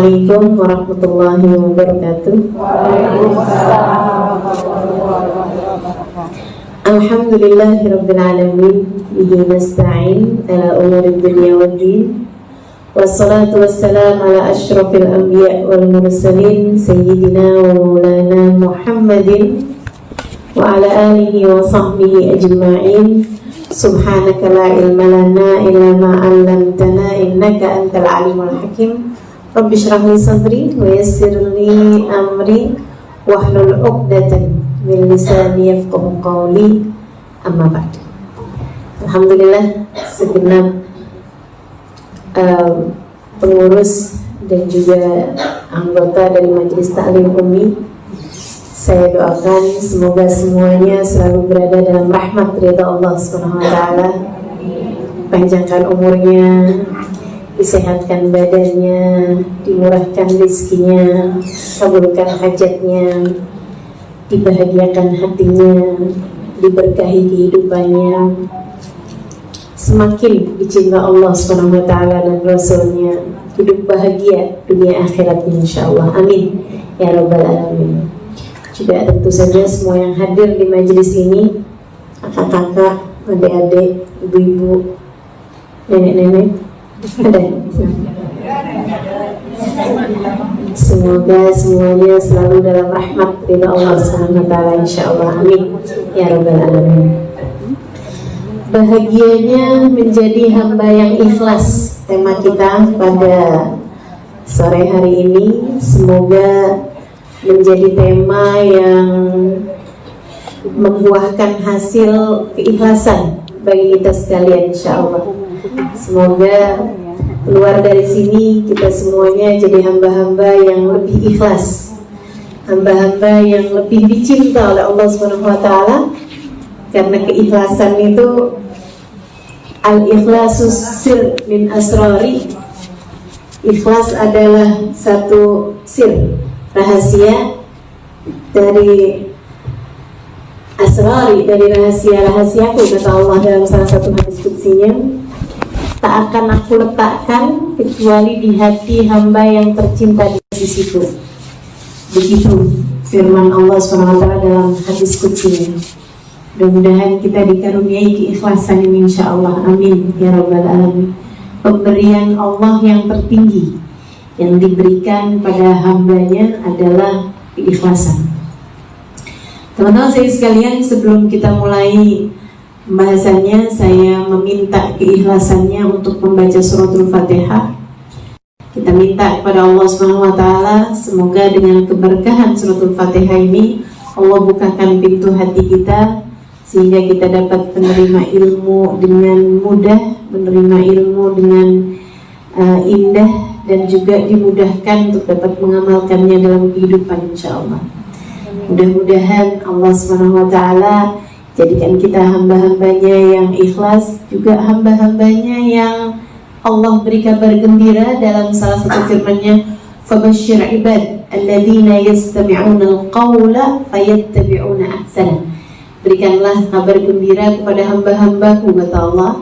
Assalamualaikum warahmatullahi wabarakatuh. Alhamdulillahirabbil alamin, bihi nasta'in ala umuri dunya waddin. Wassalatu wassalamu ala asyrafil anbiya wal mursalin sayyidina wa maulana Muhammadin wa ala alihi wa sahbihi ajma'in. Subhanaka la ilma lana illa ma 'allamtana innaka antal alimul hakim. Rabbi shrah li sadri wa yassir li amri wahlul 'uqdatan min lisani yafqahu qawli. Amma ba'd. Alhamdulillah, segenap pengurus dan juga anggota dari Majelis Ta'lim Umi, saya doakan semoga semuanya selalu berada dalam rahmat ridha Allah Subhanahu wa taala. Panjangkan umurnya, disehatkan badannya, dimurahkan rezekinya, kabulkan hajatnya, dibahagiakan hatinya, diberkahi kehidupannya, semakin dicinta Allah Subhanahu wa taala dan Rasulnya, hidup bahagia dunia akhiratnya insyaallah. Amin ya rabbal alamin. Juga tentu saja semua yang hadir di majelis ini, kakak-kakak, adik-adik, ibu-ibu, nenek-nenek, ada. Semoga semuanya selalu dalam rahmat ridha Allah Subhanahu wa taala insyaallah. Amin ya rabbal alamin. Bahagianya menjadi hamba yang ikhlas, tema kita pada sore hari ini. Semoga menjadi tema yang membuahkan hasil keikhlasan bagi kita sekalian insyaallah. Semoga keluar dari sini kita semuanya jadi hamba-hamba yang lebih ikhlas, hamba-hamba yang lebih dicinta oleh Allah Subhanahu wa taala. Karena keikhlasan itu al-ikhlasus sir min asrari. Ikhlas adalah satu sir, rahasia dari asrari, dari rahasia-rahasiaku, kata Allah dalam salah satu hadis qudsinya. Tak akan aku letakkan kecuali di hati hamba yang tercinta di sisiku. Begitu firman Allah SWT dalam hadis qudsinya. Mudah-mudahan kita dikaruniai keikhlasan ini insyaallah. Amin ya rabbal alamin. Pemberian Allah yang tertinggi yang diberikan pada hambanya adalah keikhlasan. Teman-teman saya sekalian, sebelum kita mulai pembahasannya, saya meminta keikhlasannya untuk membaca suratul Fatihah. Kita minta kepada Allah Subhanahu wa taala semoga dengan keberkahan suratul Fatihah ini Allah bukakan pintu hati kita sehingga kita dapat menerima ilmu dengan mudah, menerima ilmu dengan indah, dan juga dimudahkan untuk dapat mengamalkannya dalam kehidupan insyaallah. Mudah-mudahan Allah Subhanahu wa taala jadikan kita hamba-hambanya yang ikhlas, juga hamba-hambanya yang Allah beri kabar gembira dalam salah satu firman-Nya, "Fabashshir ibad alladzina yastami'una al-qawla fayattabi'una ahsana." Berikanlah kabar gembira kepada hamba-hambaku, kata Allah,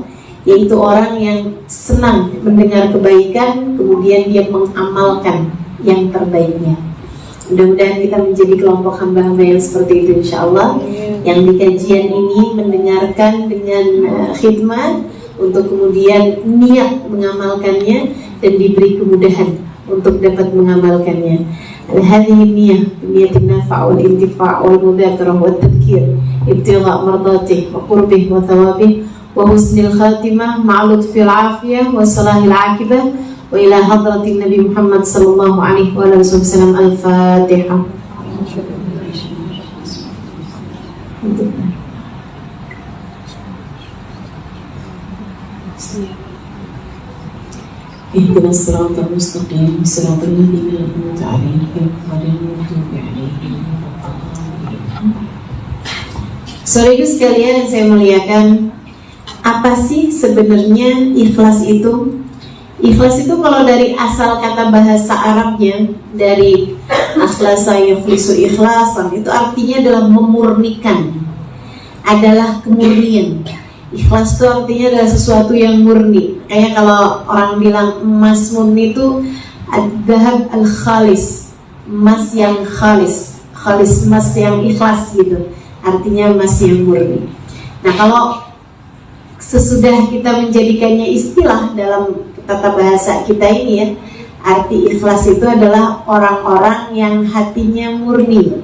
yaitu orang yang senang mendengar kebaikan kemudian dia mengamalkan yang terbaiknya. Mudah-mudahan kita menjadi kelompok hamba-hamba yang seperti itu insyaallah, yang di kajian ini mendengarkan dengan khidmat untuk kemudian niat mengamalkannya dan diberi kemudahan untuk dapat mengamalkannya. Hadhihi niyatin nafa' wal intifa' wal mudzakarah wat tadhkir ibtigha' mardatih wa qurbih wa thawabih wa husnil khatimah ma'a lutfil afiyah wa salahil aqibah wa ila hadratin Nabi Muhammad sallallahu alaihi wa sallam. Al-Fatihah. Ihdinas siratal mustaqim, siratal ladzina an'amta 'alaihim ghairil maghdubi 'alaihim waladdallin. Saudara sekalian, saya muliakan, apa sih sebenarnya ikhlas itu? Ikhlas itu kalau dari asal kata bahasa Arabnya, dari akhlasa yukhlisu ikhlasan, itu artinya adalah memurnikan, adalah kemurnian. Ikhlas itu artinya adalah sesuatu yang murni. Kayak kalau orang bilang emas murni itu Ad-dhahab al-khalis, emas yang khalis, khalis emas yang ikhlas gitu, artinya emas yang murni. Nah, kalau sesudah kita menjadikannya istilah dalam tata bahasa kita ini ya, arti ikhlas itu adalah orang-orang yang hatinya murni.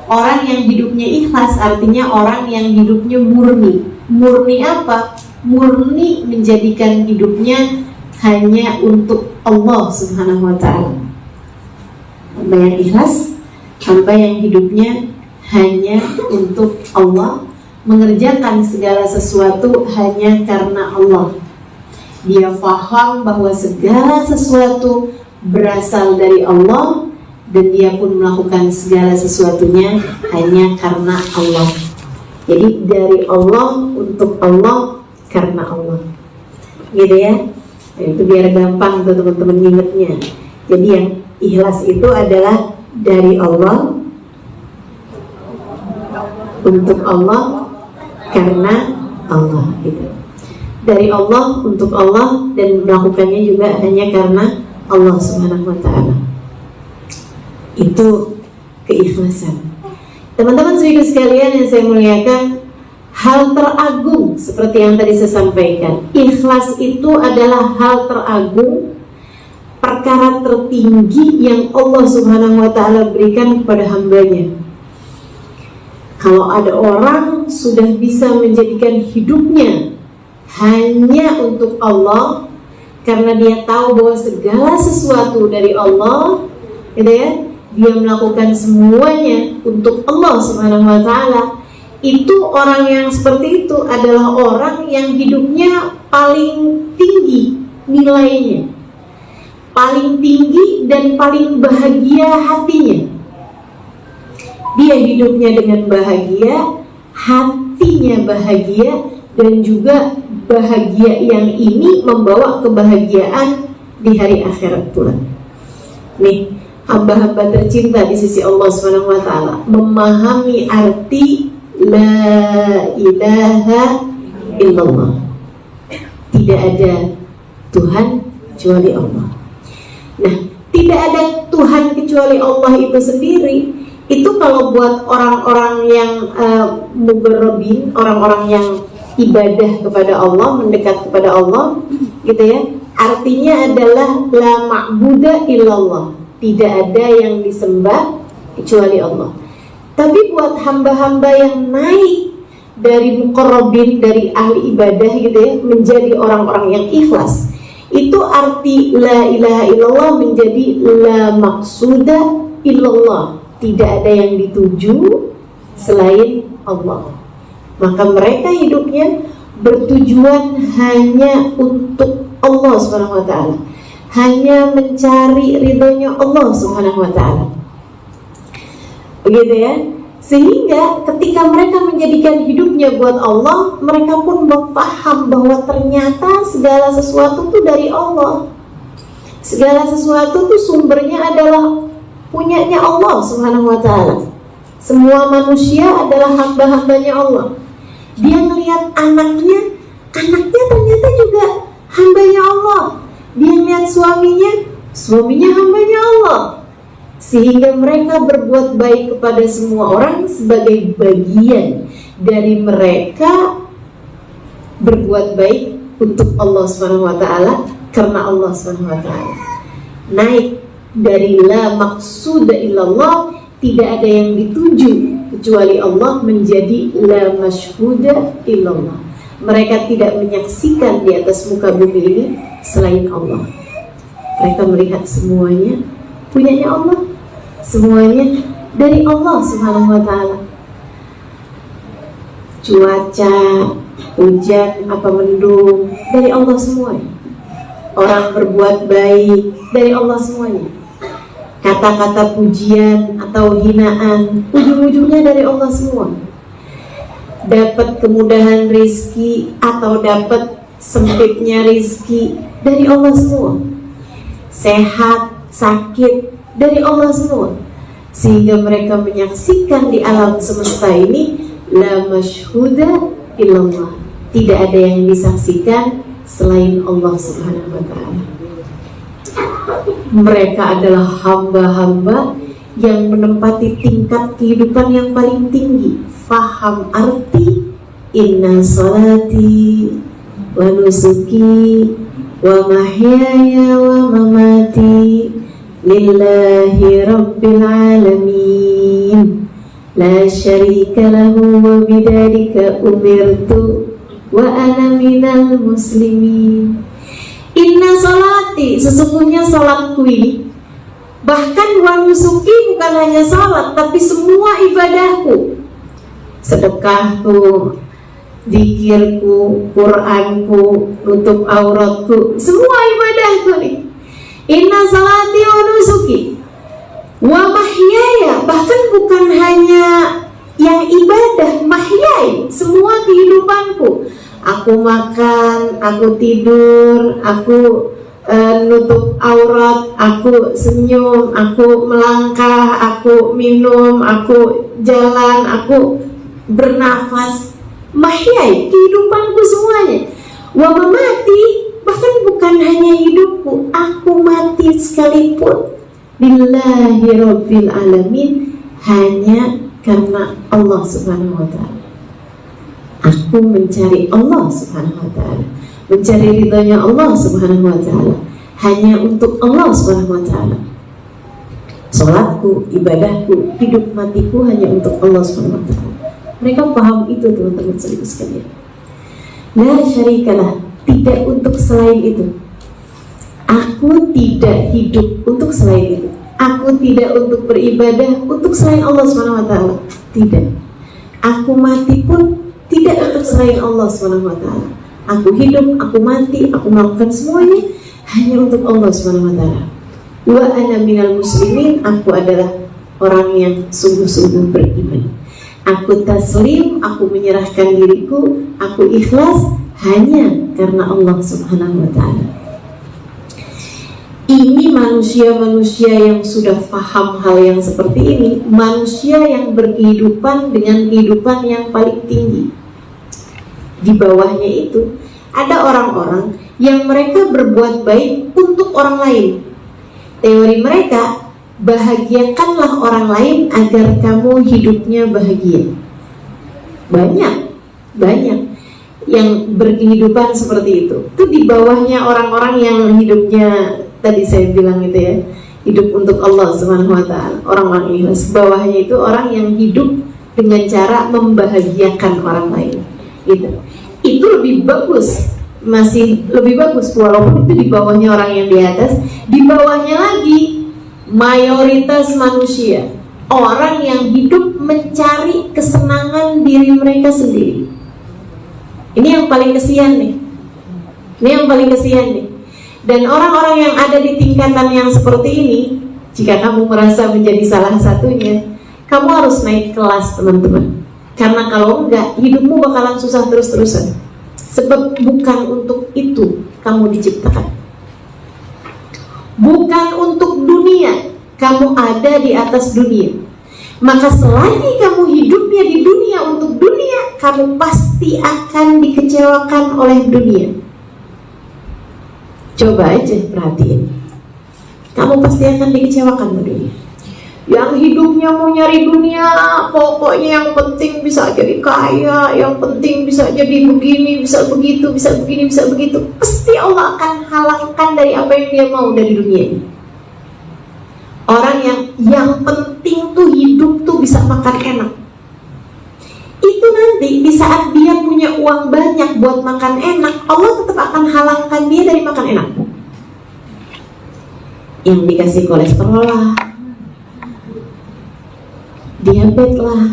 Orang yang hidupnya ikhlas artinya orang yang hidupnya murni. Murni apa? Murni menjadikan hidupnya hanya untuk Allah Subhanahu wa ta'ala. Hamba yang ikhlas, hamba yang hidupnya hanya untuk Allah, mengerjakan segala sesuatu hanya karena Allah. Dia faham bahwa segala sesuatu berasal dari Allah, dan dia pun melakukan segala sesuatunya hanya karena Allah. Jadi dari Allah, untuk Allah, karena Allah. Gitu ya. Itu biar gampang tuh teman-teman ingetnya. Jadi yang ikhlas itu adalah dari Allah, untuk Allah, karena Allah gitu. Dari Allah, untuk Allah, dan melakukannya juga hanya karena Allah Subhanahu wa ta'ala. Itu keikhlasan. Teman-teman saudara sekalian yang saya muliakan, hal teragung seperti yang tadi saya sampaikan, ikhlas itu adalah hal teragung, perkara tertinggi yang Allah Subhanahu wa ta'ala berikan kepada hambanya. Kalau ada orang sudah bisa menjadikan hidupnya hanya untuk Allah, karena dia tahu bahwa segala sesuatu dari Allah, gitu ya, dia melakukan semuanya untuk Allah Subhanahu wa ta'ala. Itu orang yang seperti itu adalah orang yang hidupnya paling tinggi nilainya, paling tinggi dan paling bahagia hatinya. Dia hidupnya dengan bahagia, hatinya bahagia, dan juga bahagia yang ini membawa kebahagiaan di hari akhirat pula. Nih, hamba-hamba tercinta di sisi Allah Subhanahu wa ta'ala memahami arti la ilaha illallah. Tidak ada Tuhan kecuali Allah. Nah, tidak ada Tuhan kecuali Allah itu sendiri. Itu kalau buat orang-orang yang mugarrabin, orang-orang yang ibadah kepada Allah, mendekat kepada Allah, gitu ya. Artinya adalah la ma'buda illallah. Tidak ada yang disembah kecuali Allah. Tapi buat hamba-hamba yang naik dari muqarrabin, dari ahli ibadah gitu ya, menjadi orang-orang yang ikhlas, itu arti la ilaha illallah menjadi la maqsuda illallah. Tidak ada yang dituju selain Allah. Maka mereka hidupnya bertujuan hanya untuk Allah Subhanahu wa ta'ala, hanya mencari ridhonya Allah Subhanahu wa ta'ala. Begitu ya. Sehingga ketika mereka menjadikan hidupnya buat Allah, mereka pun memaham bahwa ternyata segala sesuatu itu dari Allah. Segala sesuatu itu sumbernya adalah punyanya Allah Subhanahu wa ta'ala. Semua manusia adalah hamba-hambanya Allah. Dia melihat anaknya ternyata juga hambanya Allah. Dia lihat suaminya hambanya Allah. Sehingga mereka berbuat baik kepada semua orang sebagai bagian dari mereka berbuat baik untuk Allah Subhanahu wa ta'ala, karena Allah Subhanahu wa ta'ala. Naik dari la maqsuda illallah, tidak ada yang dituju kecuali Allah, menjadi la masyhuda illallah. Mereka tidak menyaksikan di atas muka bumi ini selain Allah. Mereka melihat semuanya punyanya Allah, semuanya dari Allah Subhanahu wa ta'ala. Cuaca, hujan, apa mendung, dari Allah semuanya. Orang berbuat baik, dari Allah semuanya. Kata-kata pujian atau hinaan, ujung-ujungnya dari Allah semua. Dapat kemudahan rizki atau dapat sempitnya rizki, dari Allah semua. Sehat, sakit, dari Allah semua. Sehingga mereka menyaksikan di alam semesta ini la masyhuda illallah. Tidak ada yang disaksikan selain Allah Subhanahu wa ta'ala. Mereka adalah hamba-hamba yang menempati tingkat kehidupan yang paling tinggi. Faham arti inna salati wa nusuki wa mahyaya wa mamati lillahi rabbil alamin la syarika lahu wa bidzalika umirtu wa ana minal muslimin. Inna salati, sesungguhnya salatku ini, bahkan wa nusuki bukan hanya salat, tapi semua ibadahku, sedekahku, zikirku, Qur'anku, nutup auratku, semua ibadahku nih. Inna salati wa nusuki wa mahyaya, bahkan bukan hanya yang ibadah, mahyai, semua kehidupanku. Aku makan, aku tidur, aku nutup aurat, aku senyum, aku melangkah, aku minum, aku jalan, aku bernafas. Mahyai, kehidupanku semuanya. Wa mamati, bahkan bukan hanya hidupku, aku mati sekalipun. Lillahi rabbil alamin, hanya karena Allah subhanahu wa ta'ala. Aku mencari Allah subhanahu wa ta'ala, mencari ridhonya Allah subhanahu wa ta'ala, hanya untuk Allah subhanahu wa ta'ala. Salatku, ibadahku, hidup matiku hanya untuk Allah subhanahu wa ta'ala. Mereka paham itu, teman-teman sekalian. La syarikalah, tidak untuk selain itu. Aku tidak hidup untuk selain itu. Aku tidak untuk beribadah untuk selain Allah subhanahu wa ta'ala. Tidak. Aku mati pun tidak untuk selain Allah subhanahu wa ta'ala. Aku hidup, aku mati, aku melakukan semuanya hanya untuk Allah subhanahu wa ta'ala. Wa ana minal muslimin, aku adalah orang yang sungguh-sungguh beriman. Aku taslim, aku menyerahkan diriku, aku ikhlas hanya karena Allah subhanahu wa ta'ala. Ini manusia-manusia yang sudah paham hal yang seperti ini, manusia yang berkehidupan dengan kehidupan yang paling tinggi. Di bawahnya itu ada orang-orang yang mereka berbuat baik untuk orang lain. Teori mereka, bahagiakanlah orang lain agar kamu hidupnya bahagia. Banyak yang berkehidupan seperti itu. Itu di bawahnya orang-orang yang hidupnya, tadi saya bilang itu ya, hidup untuk Allah subhanahu wa ta'ala. Orang-orang ikhlas. Bawahnya itu orang yang hidup dengan cara membahagiakan orang lain. Itu lebih bagus, masih lebih bagus walaupun itu di bawahnya orang yang di atas. Di bawahnya lagi mayoritas manusia, orang yang hidup mencari kesenangan diri mereka sendiri. Ini yang paling kesian nih. Dan orang-orang yang ada di tingkatan yang seperti ini, jika kamu merasa menjadi salah satunya, kamu harus naik kelas, teman-teman. Karena kalau enggak, hidupmu bakalan susah terus-terusan. Sebab bukan untuk itu kamu diciptakan. Bukan untuk dunia. Kamu ada di atas dunia. Maka selagi kamu hidupnya di dunia untuk dunia, kamu pasti akan dikecewakan oleh dunia. Coba aja perhatiin. Kamu pasti akan dikecewakan oleh dunia. Yang hidupnya mau nyari dunia, pokoknya yang penting bisa jadi kaya, yang penting bisa jadi begini, bisa begitu, bisa begini, bisa begitu. Pasti Allah akan halangkan dari apa yang dia mau dari dunia ini. Orang yang penting tuh hidup tuh bisa makan enak. Itu nanti di saat dia punya uang banyak buat makan enak, Allah tetap akan halangkan dia dari makan enak. Yang dikasih kolesterol lah, diabetes lah,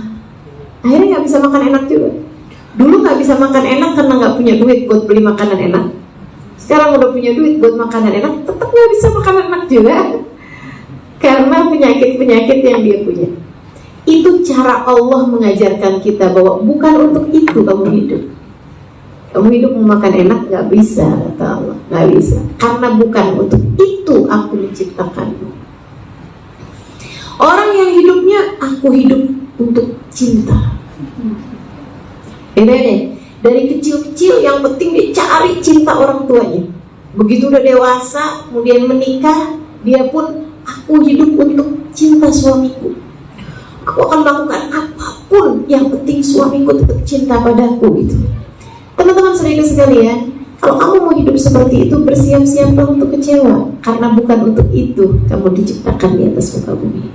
akhirnya nggak bisa makan enak juga. Dulu nggak bisa makan enak karena nggak punya duit buat beli makanan enak. Sekarang udah punya duit buat makanan enak, tetap nggak bisa makan enak juga karena penyakit-penyakit yang dia punya. Itu cara Allah mengajarkan kita bahwa bukan untuk itu kamu hidup. Kamu hidup mau makan enak, nggak bisa, kata Allah, nggak bisa. Karena bukan untuk itu aku menciptakanmu. Orang yang hidupnya, aku hidup untuk cinta. Ini dari kecil-kecil yang penting dia cari cinta orang tuanya. Begitu udah dewasa, kemudian menikah, dia pun, aku hidup untuk cinta suamiku, aku akan melakukan apapun, yang penting suamiku tetap cinta padaku gitu. Teman-teman saudara sekalian, kalau kamu mau hidup seperti itu, bersiap-siaplah untuk kecewa, karena bukan untuk itu kamu diciptakan di atas muka bumi.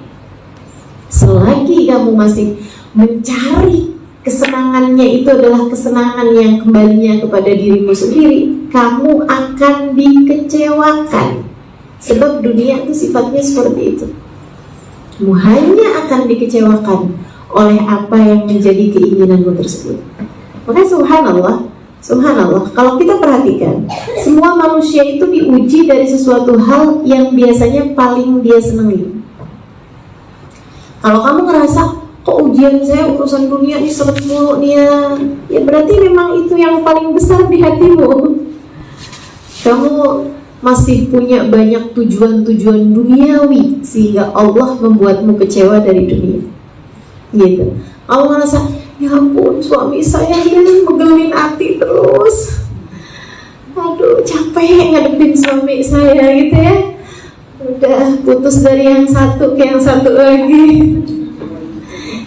Selagi kamu masih mencari kesenangannya, itu adalah kesenangan yang kembalinya kepada dirimu sendiri, kamu akan dikecewakan. Sebab dunia itu sifatnya seperti itu. Kamu hanya akan dikecewakan oleh apa yang menjadi keinginanmu tersebut. Makanya subhanallah, kalau kita perhatikan, semua manusia itu diuji dari sesuatu hal yang biasanya paling dia senangi. Kalau kamu ngerasa, kok ujian saya urusan dunia ini seret mulu nih ya berarti memang itu yang paling besar di hatimu. Kamu masih punya banyak tujuan-tujuan duniawi sehingga Allah membuatmu kecewa dari dunia. Gitu. Kamu ngerasa, ya ampun suami saya ini megelin hati terus. Aduh capek ngadepin suami saya gitu ya. Udah putus dari yang satu ke yang satu lagi.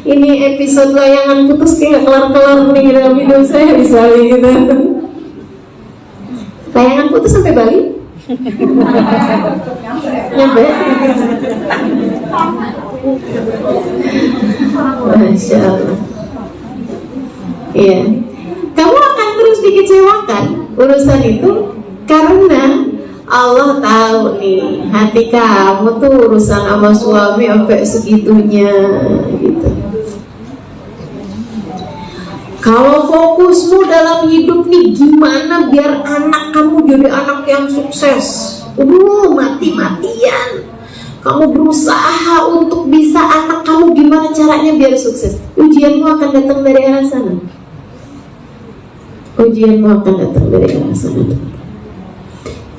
Ini episode layangan putus kayak kelar-kelar nih dalam hidup saya misalnya gitu. Layangan putus sampai Bali? Nyampe? Masya Allah. Iya. Kamu akan terus dikecewakan urusan itu karena Allah tahu nih hati kamu tuh urusan sama suami sampai segitunya gitu. Kalau fokusmu dalam hidup nih gimana biar anak kamu jadi anak yang sukses, mati-matian kamu berusaha untuk bisa anak kamu gimana caranya biar sukses, ujianmu akan datang dari arah sana. Ujianmu akan datang dari arah sana.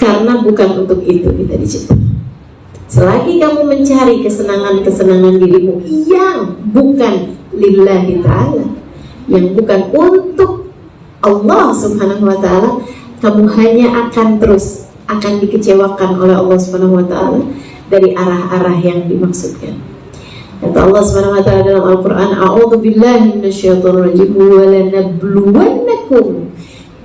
Karena bukan untuk itu kita diciptakan. Selagi kamu mencari kesenangan-kesenangan dirimu yang bukan lillahi ta'ala, yang bukan untuk Allah subhanahu wa ta'ala, kamu hanya akan terus akan dikecewakan oleh Allah subhanahu wa ta'ala dari arah-arah yang dimaksudkan. Kata Allah subhanahu wa ta'ala dalam Al-Quran, a'udhu billahi minasyaitonir rajim, wa lanabluwannakum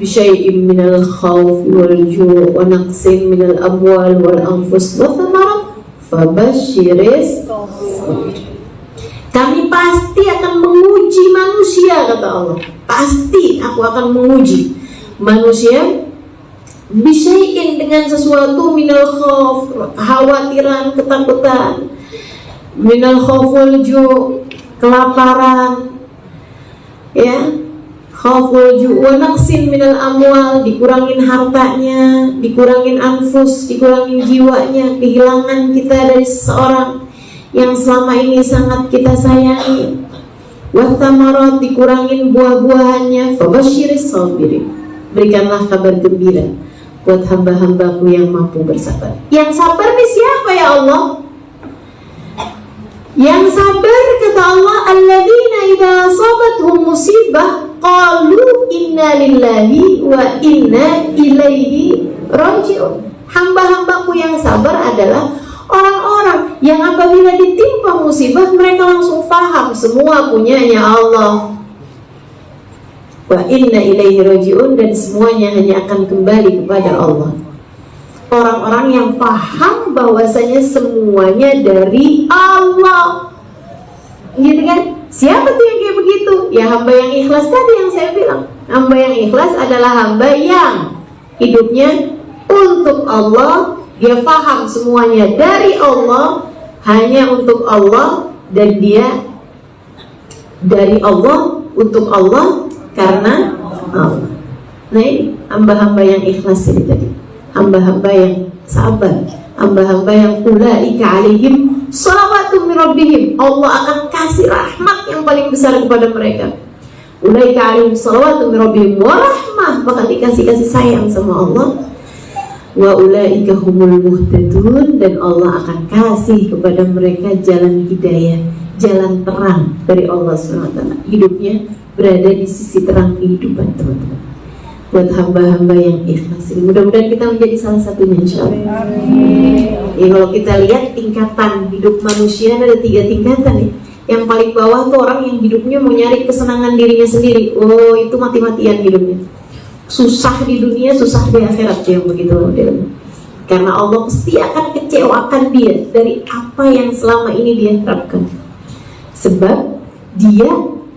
bisyai'im minal khawfi wal ju' wa naqsin minal amwal wal anfus wa thamarat fabasyiris sabirin. Kami pasti akan menguji manusia, kata Allah. Pasti aku akan menguji manusia bisyai'in dengan sesuatu minal khawf, kekhawatiran, ketakutan, minal khawf wal ju', kelaparan, ya, khawful ju' wa naqsin minal amwal, dikurangin hartanya, dikurangin anfus, dikurangin jiwanya, kehilangan kita dari seseorang yang selama ini sangat kita sayangi, wa thamarat, dikurangin buah-buahannya, fabasyiris sabirin, berikanlah kabar gembira buat hamba-hambaku yang mampu bersabar. Yang sabar ini siapa ya Allah? Yang sabar kata Allah, alladzina idza asabatuhum musibah qalu inna lillahi wa inna ilaihi raji'un. Hamba-hambaku yang sabar adalah orang-orang yang apabila ditimpa musibah mereka langsung paham semua punyanya Allah. Wa inna ilaihi raji'un, dan semuanya hanya akan kembali kepada Allah. Orang-orang yang paham bahwasanya semuanya dari Allah. Gitu kan? Siapa tuh yang kayak begitu? Ya hamba yang ikhlas tadi yang saya bilang. Hamba yang ikhlas adalah hamba yang hidupnya untuk Allah. Dia paham semuanya dari Allah, hanya untuk Allah, dan dia dari Allah, untuk Allah, karena Allah. Nah ini hamba-hamba yang ikhlas ini tadi, hamba-hamba yang sabar, hamba-hamba yang ulaika alaihim shalawatu min rabbihim, Allah akan kasih rahmat yang paling besar kepada mereka. Ulaika alaihim shalawatu min rabbihim wa rahmah, bakal dikasih kasih sayang sama Allah. Wa ulaika humul muhtadun, dan Allah akan kasih kepada mereka jalan hidayah, jalan terang dari Allah SWT. Hidupnya berada di sisi terang kehidupan, teman-teman. buat hamba-hamba yang ikhlas. Mudah-mudahan kita menjadi salah satunya, insyaallah. Ya, kalau kita lihat tingkatan hidup manusia ada 3 tingkatan ya. Yang paling bawah tuh orang yang hidupnya mau nyari kesenangan dirinya sendiri. Oh, itu mati-matian hidupnya. Susah di dunia, susah di akhirat yang begitu modelnya. Karena Allah pasti akan kecewakan dia dari apa yang selama ini dia harapkan. Sebab dia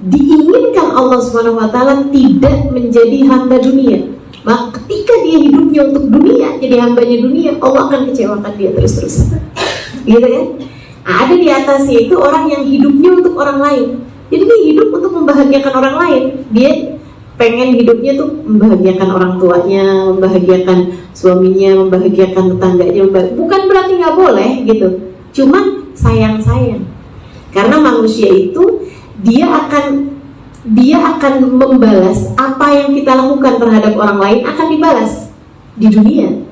diinginkan Allah SWT tidak menjadi hamba dunia. Maka ketika dia hidupnya untuk dunia, jadi hambanya dunia, Allah akan kecewakan dia terus-terusan. Gitu kan? Nah, ada di atasnya itu orang yang hidupnya untuk orang lain. Jadi dia hidup untuk membahagiakan orang lain. Dia pengen hidupnya tuh membahagiakan orang tuanya, membahagiakan suaminya, membahagiakan tetangganya. Bukan berarti nggak boleh gitu. Cuman sayang-sayang. Karena manusia itu dia akan membalas apa yang kita lakukan terhadap orang lain akan dibalas di dunia.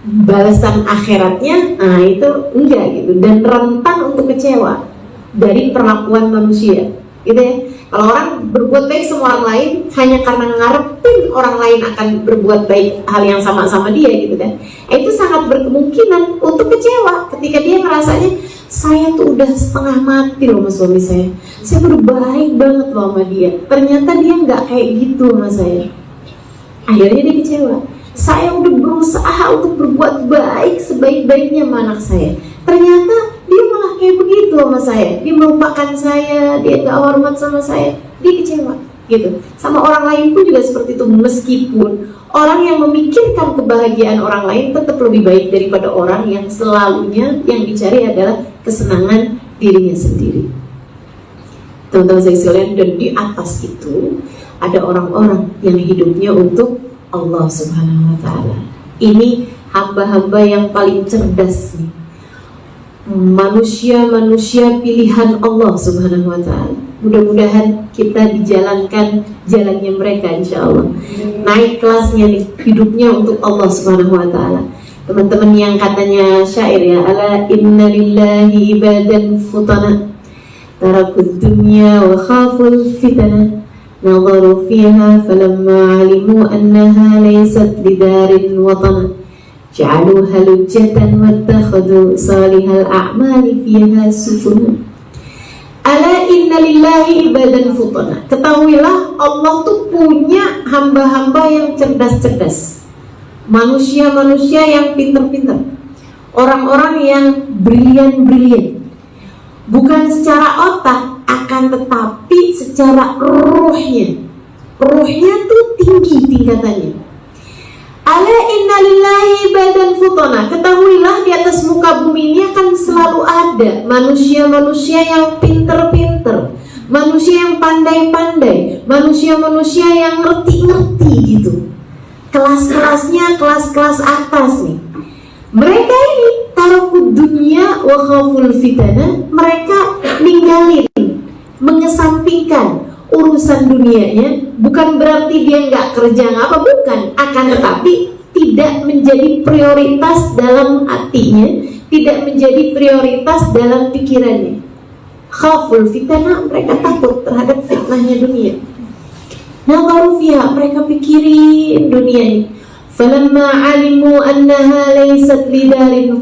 Balasan akhiratnya, nah itu enggak gitu, dan rentan untuk kecewa dari perlakuan manusia, gitu ya. Kalau orang berbuat baik sama orang lain hanya karena ngarepin orang lain akan berbuat baik hal yang sama-sama dia, gitu kan, itu sangat berkemungkinan untuk kecewa ketika dia ngerasanya saya tuh udah setengah mati loh sama suami saya udah baik banget loh sama dia, ternyata dia nggak kayak gitu sama saya, akhirnya dia kecewa. Saya udah berusaha untuk berbuat baik sebaik-baiknya sama anak saya, ternyata dia malah kayak begitu sama saya, dia melupakan saya, dia gak hormat sama saya, dia kecewa gitu. Sama orang lain pun juga seperti itu, meskipun orang yang memikirkan kebahagiaan orang lain tetap lebih baik daripada orang yang selalunya yang dicari adalah kesenangan dirinya sendiri. Teman-teman saya sekalian, dan di atas itu ada orang-orang yang hidupnya untuk Allah Subhanahu wa Ta'ala. Ini hamba-hamba yang paling cerdas nih. Manusia-manusia pilihan Allah Subhanahu wa Ta'ala. Mudah-mudahan kita dijalankan jalannya mereka, insya Allah. Naik kelasnya nih, hidupnya untuk Allah Subhanahu wa Ta'ala. Teman-teman yang katanya syair ya, ala inna lillahi ibadan futana tarakud dunya wa khaful fitana نظروا فيها فلما علموا أنها ليست لدار وطن جعلوها لجة واتخذوا صالح الأعمال فيها سفنا. Ala inna lillahi ibadan futana. Ketahuilah Allah tuh punya hamba-hamba yang cerdas-cerdas, manusia-manusia yang pintar-pintar, orang-orang yang brilian-brilian, bukan secara otak akan tetapi secara ruhnya tuh tinggi tingkatannya. Ala inna lillahi ibadan futana. Ketahuilah di atas muka bumi ini akan selalu ada manusia-manusia yang pinter-pinter, manusia yang pandai-pandai, manusia-manusia yang ngerti-ngerti gitu. Kelas-kelasnya kelas-kelas atas nih. Mereka ini tarakud dunya wa khaful fitana. Mereka ninggalin, mengesampingkan urusan dunianya. Bukan berarti dia nggak kerja apa, bukan. Akan tetapi tidak menjadi prioritas dalam hatinya, tidak menjadi prioritas dalam pikirannya. Khaful fitana, mereka takut terhadap fitnahnya dunia. Nazaru fiha, mereka pikirin dunia ini. Falamma alimu annaha laysat lidarin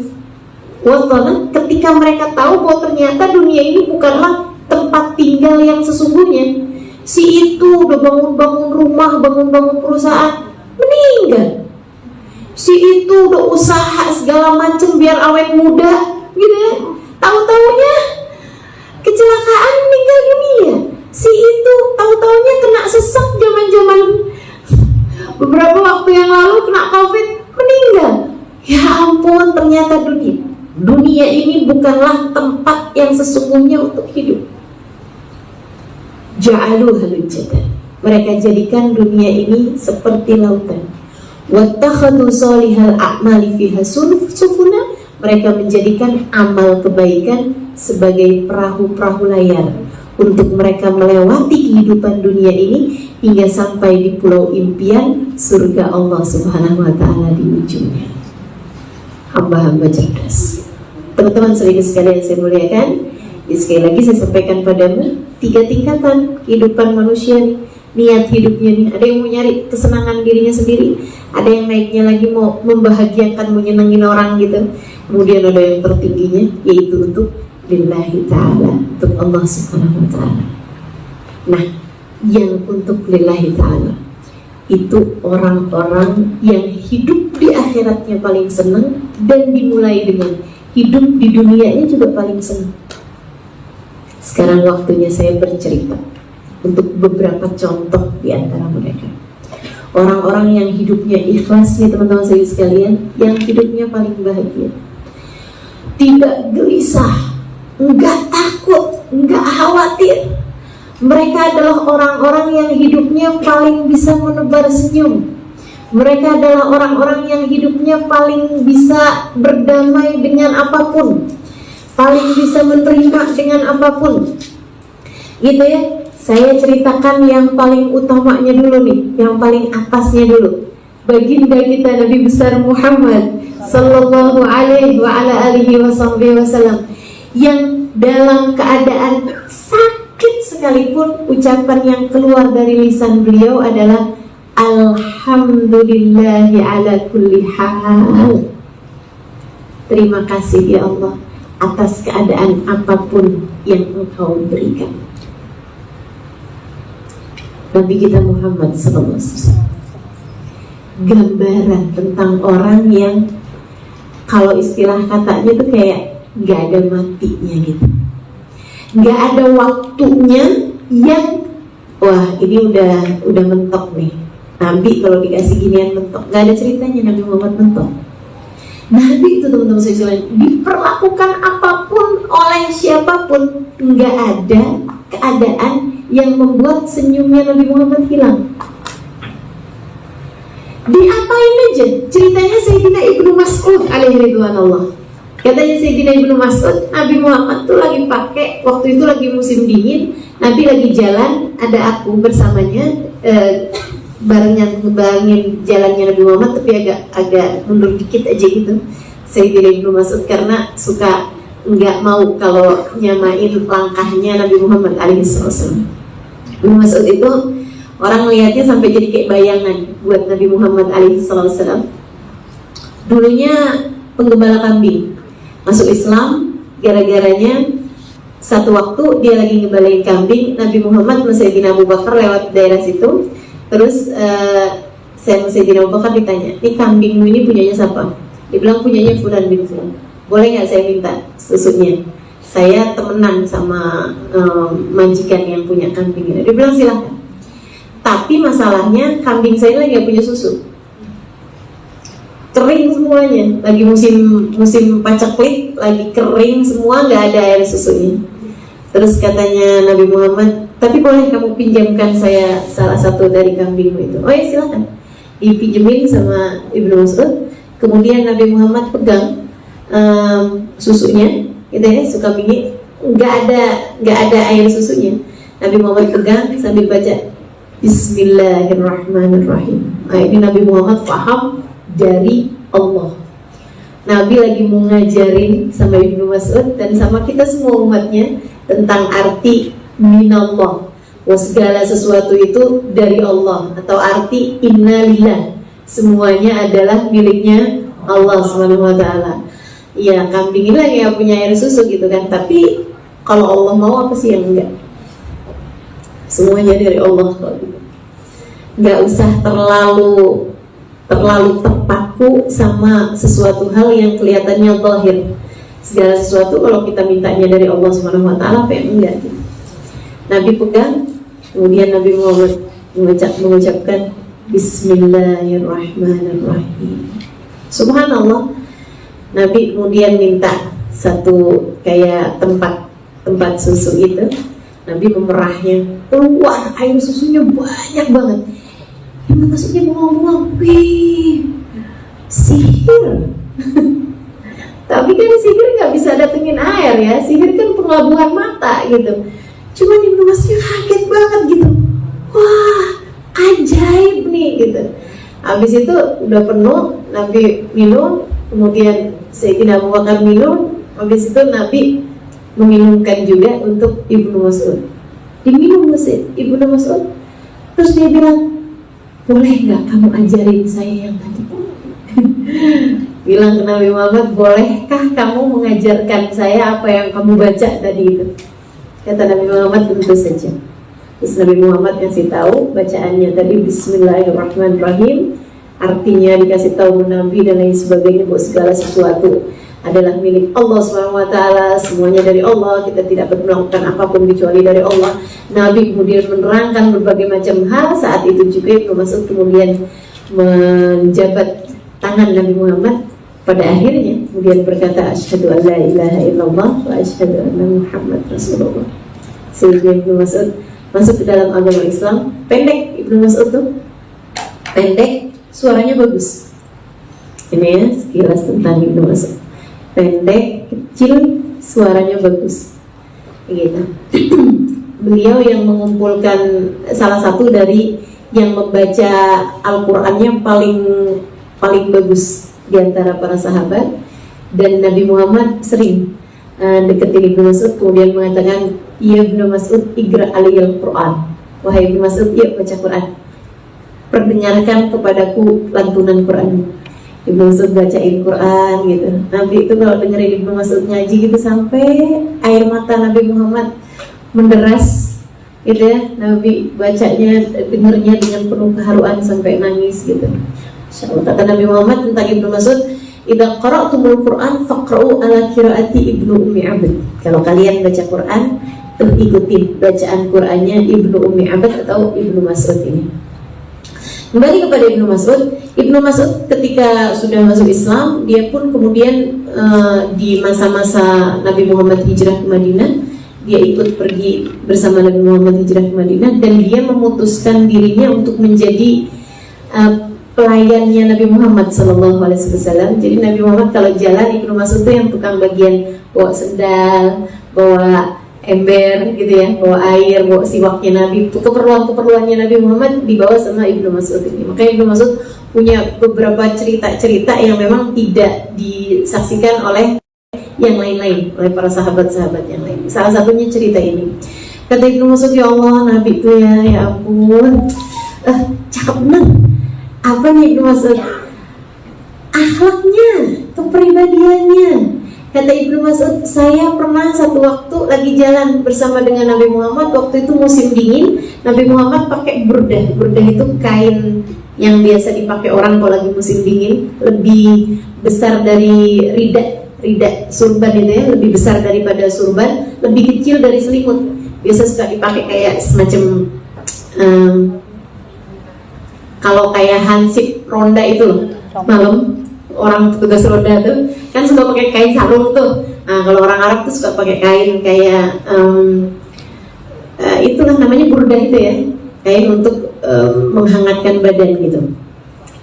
watana, ketika mereka tahu bahwa ternyata dunia ini bukanlah tempat tinggal yang sesungguhnya. Si itu udah bangun-bangun rumah, bangun-bangun perusahaan, meninggal. Si itu udah usaha segala macam biar awet muda, gitu ya. Tahu-taunya kecelakaan, meninggal dunia. Si itu tahu-taunya kena sesek zaman-zaman beberapa waktu yang lalu, kena COVID, meninggal. Ya ampun, ternyata dunia ini bukanlah tempat yang sesungguhnya untuk hidup. Ja'aluha lujjatan, mereka jadikan dunia ini seperti lautan. Wattakhadhu salihal a'mali fiha sufuna, mereka menjadikan amal kebaikan sebagai perahu-perahu layar untuk mereka melewati kehidupan dunia ini hingga sampai di pulau impian surga Allah Subhanahu wa Ta'ala di ujungnya. Hamba-hamba cerdas. Teman-teman sekalian saya muliakan, sekali lagi saya sampaikan padamu 3 tingkatan kehidupan manusia nih. niat hidupnya nih. Ada yang mau nyari kesenangan dirinya sendiri, ada yang naiknya lagi mau membahagiakan, menyenangin orang gitu. Kemudian ada yang tertingginya, yaitu untuk lillahi ta'ala, untuk Allah subhanahu wa ta'ala. Nah, yang untuk lillahi ta'ala itu orang-orang yang hidup di akhiratnya paling senang, dan dimulai dengan hidup di dunianya juga paling senang. Sekarang waktunya saya bercerita untuk beberapa contoh di antara mereka. Orang-orang yang hidupnya ikhlas nih teman-teman saya sekalian, yang hidupnya paling bahagia, tidak gelisah, enggak takut, enggak khawatir. Mereka adalah orang-orang yang hidupnya paling bisa menebar senyum. Mereka adalah orang-orang yang hidupnya paling bisa berdamai dengan apapun, paling bisa menerima dengan apapun. Gitu ya. Saya ceritakan yang paling utamanya dulu nih, yang paling atasnya dulu. Baginda kita Nabi besar Muhammad sallallahu alaihi wa ala alihi wasallam, yang dalam keadaan sakit sekalipun ucapan yang keluar dari lisan beliau adalah alhamdulillahi ala kulli hal. Terima kasih ya Allah atas keadaan apapun yang Engkau berikan. Nabi kita Muhammad sallallahu alaihi wasallam gambaran tentang orang yang kalau istilah katanya tuh kayak nggak ada matinya gitu, nggak ada waktunya yang wah ini udah mentok nih. Nabi kalau dikasih ginian mentok, nggak ada ceritanya Nabi Muhammad mentok. Nabi itu teman-teman sekalian diperlakukan apapun oleh siapapun, nggak ada keadaan yang membuat senyumnya Nabi Muhammad hilang. Diapain aja? Ceritanya Sayyidina Ibnu Mas'ud alaihi ridwanullah. Katanya Sayyidina Ibnu Mas'ud, Nabi Muhammad tuh lagi pakai, waktu itu lagi musim dingin, Nabi lagi jalan, ada aku bersamanya, barengin jalannya Nabi Muhammad, tapi agak mundur dikit aja gitu Sayyidina Ibnu Mas'ud, karena suka nggak mau kalau nyamain langkahnya Nabi Muhammad alaihi wasallam. Ibnu Mas'ud itu orang melihatnya sampai jadi kayak bayangan buat Nabi Muhammad alaihi wasallam. Dulunya penggembala kambing, masuk Islam gara-garanya satu waktu dia lagi ngembalain kambing, Nabi Muhammad sama Sayyidina Abu Bakar lewat daerah situ. Terus Sayyidina Abu Bakar ditanya, ini kambingmu ini punyanya siapa? Dia bilang punyanya Fulan bin Fulan. Boleh nggak saya minta susunya? Saya temenan sama majikan yang punya kambing ini. Dia bilang silahkan. Tapi masalahnya kambing saya lagi nggak punya susu, kering semuanya. Lagi musim paceklik, lagi kering semua, nggak ada air susunya. Terus katanya Nabi Muhammad, tapi boleh kamu pinjamkan saya salah satu dari kambingmu itu? Oh ya silahkan. Dipinjemin sama Ibnu Mas'ud. Kemudian Nabi Muhammad pegang susunya, gitu ya, suka bingit, nggak ada air susunya. Nabi Muhammad pegang sambil baca Bismillahirrahmanirrahim. Nah, ini Nabi Muhammad paham dari Allah. Nabi lagi mau ngajarin sama Ibnu Mas'ud dan sama kita semua umatnya tentang arti minallah, segala sesuatu itu dari Allah, atau arti innalillah, semuanya adalah miliknya Allah Subhanahu wa taala. Ya, kambing ini lagi yang punya air susu gitu kan, tapi kalau Allah mau apa sih yang enggak? Semuanya dari Allah kok. Nggak usah terlalu terpaku sama sesuatu hal yang kelihatannya zahir. Segala sesuatu kalau kita mintanya dari Allah Subhanahu wa taala, apa yang enggak gitu. Nabi pegang, kemudian Nabi Muhammad mengucapkan Bismillahirrahmanirrahim. Subhanallah. Nabi kemudian minta satu kayak tempat susu itu. Nabi memerahnya, keluar air susunya banyak banget. Ini maksudnya ngomong, wih, sihir. Tapi kan sihir nggak bisa datengin air ya, sihir kan pelabuhan mata gitu. Cuma Ibnu Mas'ud kaget banget gitu, wah ajaib nih gitu. Habis itu udah penuh, Nabi minum, kemudian Sayyidina Abu Bakar minum. Habis itu Nabi meminumkan juga untuk Ibnu Mas'ud. Diminum Ibnu Mas'ud, Terus dia bilang, boleh nggak kamu ajarin saya yang tadi? Bilang ke Nabi Muhammad, bolehkah kamu mengajarkan saya apa yang kamu baca tadi itu? Kata Nabi Muhammad, tentu saja. Terus Nabi Muhammad kasih tahu bacaannya tadi, Bismillahirrahmanirrahim. Artinya dikasih tahu Nabi dan lain sebagainya, bahwa segala sesuatu adalah milik Allah SWT, semuanya dari Allah, kita tidak melakukan apapun kecuali dari Allah. Nabi kemudian menerangkan berbagai macam hal. Saat itu juga Ibnu Mas'ud kemudian menjabat tangan Nabi Muhammad. Pada akhirnya kemudian berkata, asyhadu an la ilaha illallah wa asyhadu anna Muhammad Rasulullah. Sehingga Ibnu Mas'ud masuk ke dalam agama Islam. Pendek Ibnu Mas'ud tuh, pendek, suaranya bagus. Ini ya sekilas tentang Ibnu Mas'ud. Pendek, kecil, suaranya bagus. Gitu. Beliau yang mengumpulkan, salah satu dari yang membaca Al-Qur'annya paling bagus di antara para sahabat. Dan Nabi Muhammad sering deketin Ibnu Mas'ud, kemudian mengatakan, ya Ibnu Mas'ud, igra aliyal Qur'an. Wahai Ibnu Mas'ud, ya baca Qur'an, perdengarkan kepadaku lantunan Qur'an. Ibnu Mas'ud bacain Quran gitu. Nabi itu kalau dengerin Ibnu Mas'ud ngaji gitu sampai air mata Nabi Muhammad menderas gitu ya. Nabi bacanya, dengernya dengan penuh keharuan sampai nangis gitu. Insyaallah. Kata Nabi Muhammad tentang Ibnu Mas'ud, idza qara'tumul Qur'an faqra'u ala qiraati Ibnu Ummi Abd. Kalau kalian baca Quran, tuh ikutin bacaan Qur'annya Ibnu Ummi Abd atau Ibnu Mas'ud ini. Kembali kepada Ibnu Mas'ud. Ibnu Mas'ud ketika sudah masuk Islam, dia pun kemudian di masa-masa Nabi Muhammad hijrah ke Madinah, dia ikut pergi bersama Nabi Muhammad hijrah ke Madinah, dan dia memutuskan dirinya untuk menjadi pelayannya Nabi Muhammad SAW. Jadi Nabi Muhammad kalau jalan, Ibnu Mas'ud itu yang tukang bagian bawa sendal, bawa ember gitu ya, bawa air, bawa siwaknya Nabi. Itu keperluannya Nabi Muhammad dibawa sama Ibnu Mas'ud ini. Makanya Ibnu Mas'ud punya beberapa cerita-cerita yang memang tidak disaksikan oleh yang lain-lain, oleh para sahabat-sahabat yang lain. Salah satunya cerita ini. Kata Ibnu Mas'ud, ya Allah, Nabi itu ya ampun, cakep banget. Apa nih Ibnu Mas'ud? Akhlaknya, kepribadiannya. Kata Ibnu Mas'ud, saya pernah satu waktu lagi jalan bersama dengan Nabi Muhammad. Waktu itu musim dingin. Nabi Muhammad pakai burdah. Burdah itu kain yang biasa dipakai orang kalau lagi musim dingin, lebih besar dari rida surban itu ya, lebih besar daripada surban, lebih kecil dari selimut. Biasa suka dipakai kayak semacam kalau kayak hansip ronda itu loh, malam orang petugas roda tuh kan suka pakai kain sarung tuh. Nah, kalau orang Arab tuh suka pakai kain kayak itulah namanya burdah itu ya, kain untuk menghangatkan badan gitu.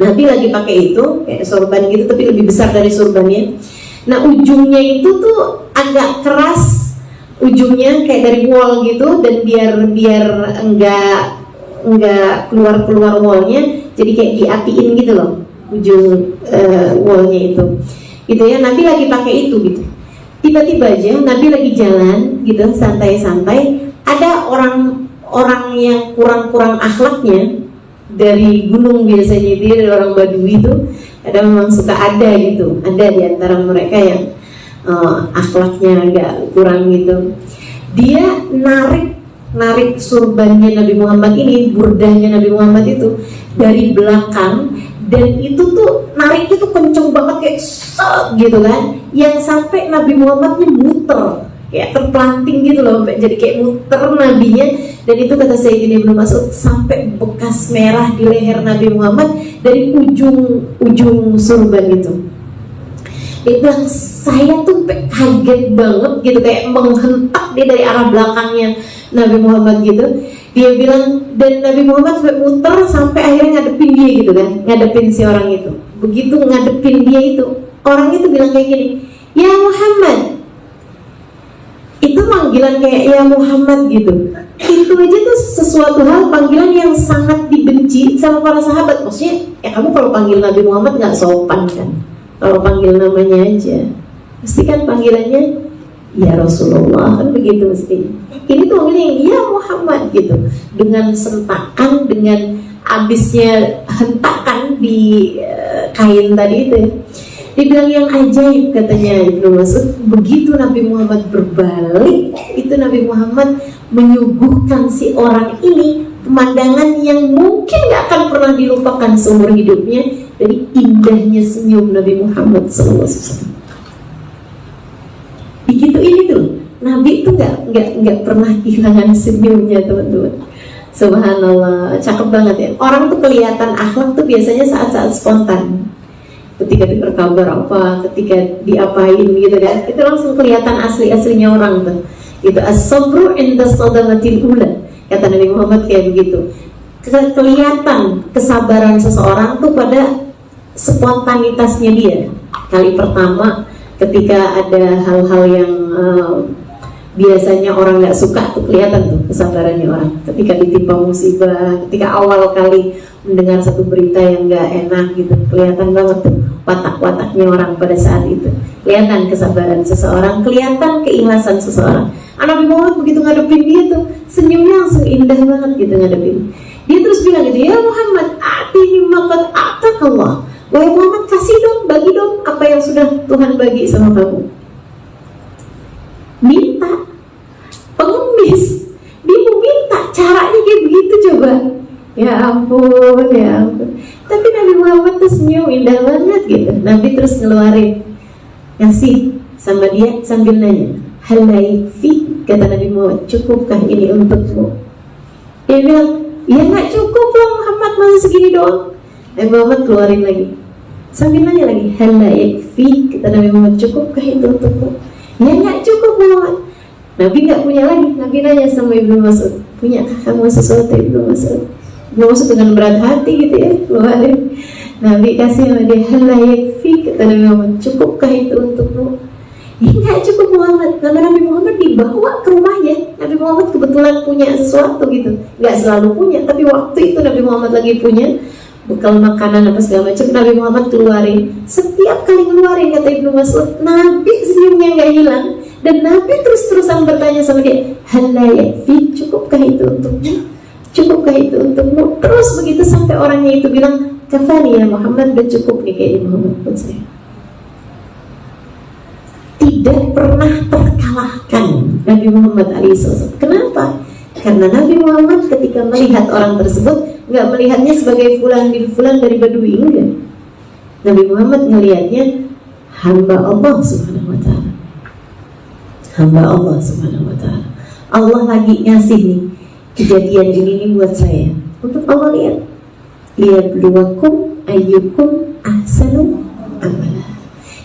Nabi lagi pakai itu kayak sorban gitu, tapi lebih besar dari sorbannya. Nah, ujungnya itu tuh agak keras, ujungnya kayak dari wol gitu, dan biar enggak keluar wallnya, jadi kayak diapiin gitu loh ujung wallnya itu gitu ya. Nabi lagi pakai itu gitu. Tiba-tiba aja Nabi lagi jalan gitu santai-santai, ada orang yang kurang akhlaknya dari gunung biasanya itu ya, dari orang Badui itu ada, memang suka ada gitu, ada di antara mereka yang akhlaknya agak kurang gitu. Dia narik surbannya Nabi Muhammad ini, burdahnya Nabi Muhammad itu dari belakang, dan itu tuh nariknya tuh kenceng banget kayak gitu kan, yang sampai Nabi Muhammadnya muter kayak terpelanting gitu loh, jadi kayak muter nabinya. Dan itu kata Sayyidina Ibnu Mas'ud, sampai bekas merah di leher Nabi Muhammad dari ujung surban itu. Dia bilang, saya tuh kaget banget gitu, kayak menghentak dia dari arah belakangnya Nabi Muhammad gitu. Dia bilang, dan Nabi Muhammad sampai muter sampai akhirnya ngadepin dia gitu kan, ngadepin si orang itu. Begitu ngadepin dia itu, orang itu bilang kayak gini, ya Muhammad. Itu panggilan kayak ya Muhammad gitu. Itu aja tuh sesuatu hal, panggilan yang sangat dibenci sama para sahabat. Maksudnya, ya kamu kalau panggil Nabi Muhammad gak sopan kan, kalau panggil namanya aja. Pasti kan panggilannya ya Rasulullah, kan begitu mesti. Ini tuh ini ya Muhammad gitu, dengan sentakan, dengan abisnya hentakan di kain tadi itu. Dibilang yang ajaib katanya Ibnu Mas'ud, begitu Nabi Muhammad berbalik, itu Nabi Muhammad menyuguhkan si orang ini pemandangan yang mungkin gak akan pernah dilupakan seumur hidupnya, dari indahnya senyum Nabi Muhammad SAW. Begitu ini tuh, Nabi itu nggak pernah kehilangan senyumnya, teman-teman. Subhanallah, cakep banget ya. Orang tuh kelihatan akhlak tuh biasanya saat-saat spontan. Ketika dengar kabar apa, ketika diapain gitu kan, itu langsung kelihatan asli-aslinya orang tuh. Itu as-sabru inda sadamatil ula, kata Nabi Muhammad kayak begitu. Kelihatan kesabaran seseorang tuh pada spontanitasnya dia. Kali pertama ketika ada hal-hal yang biasanya orang nggak suka, tuh kelihatan tuh kesabarannya orang. Ketika ditimpa musibah, ketika awal kali mendengar satu berita yang nggak enak gitu, kelihatan banget tuh watak-wataknya orang pada saat itu. Kelihatan kesabaran seseorang, kelihatan keikhlasan seseorang. Nabi Muhammad begitu ngadepin dia tuh, senyumnya langsung indah banget gitu ngadepin. Dia terus bilang gitu, ya Muhammad, atini maqad a'takallah. Wahai Muhammad, kasih dong, bagi dong apa yang sudah Tuhan bagi sama kamu. Minta, pengemis, dia mau minta, caranya kayak begitu coba. Ya ampun, ya ampun. Tapi Nabi Muhammad tuh senyum indah banget gitu. Nabi terus ngeluarin, ngasih sama dia sambil nanya, hal yakfi, kata Nabi Muhammad, cukupkah ini untukmu? Dia bilang, ya nggak cukup loh Muhammad, masa segini doang. Nabi Muhammad keluarin lagi sambil nanya lagi, hal yakfi, kata Nabi Muhammad, cukupkah itu untukmu? Ya nggak cukup Muhammad. Nabi nggak punya lagi. Nabi nanya sama Ibnu Mas'ud, punyakah kamu sesuatu Ibnu Mas'ud? Ibnu Mas'ud dengan berat hati gitu ya keluarin. Nabi kasih sama dia, hal yakfi, kata Nabi Muhammad, cukupkah itu untukmu? Ya nggak cukup Muhammad. Karena Nabi Muhammad dibawa ke rumahnya. Nabi Muhammad kebetulan punya sesuatu gitu, nggak selalu punya, tapi waktu itu Nabi Muhammad lagi punya bekal makanan apa segala macam. Nabi Muhammad keluarin. Setiap kali ngeluarin, kata Ibnu Mas'ud, Nabi senyumnya nggak hilang, dan Nabi terus-terusan bertanya sama dia, hal yakfi, cukupkah itu untukmu? Cukupkah itu untukmu? Terus begitu sampai orangnya itu bilang, kafani ya Muhammad, udah cukup nih kayaknya Muhammad buat saya. Tidak pernah terkalahkan Nabi Muhammad SAW. Kenapa? Karena Nabi Muhammad ketika melihat orang tersebut nggak melihatnya sebagai fulan bin fulan dari Badui, enggak. Nabi Muhammad ngelihatnya hamba Allah Subhanahu wa ta'ala. Hamba Allah Subhanahu wa ta'ala. Allah lagi ngasih nih kejadian ini nih buat saya. Untuk Allah lihat. Liyabluwakum ayyukum ahsanu amala.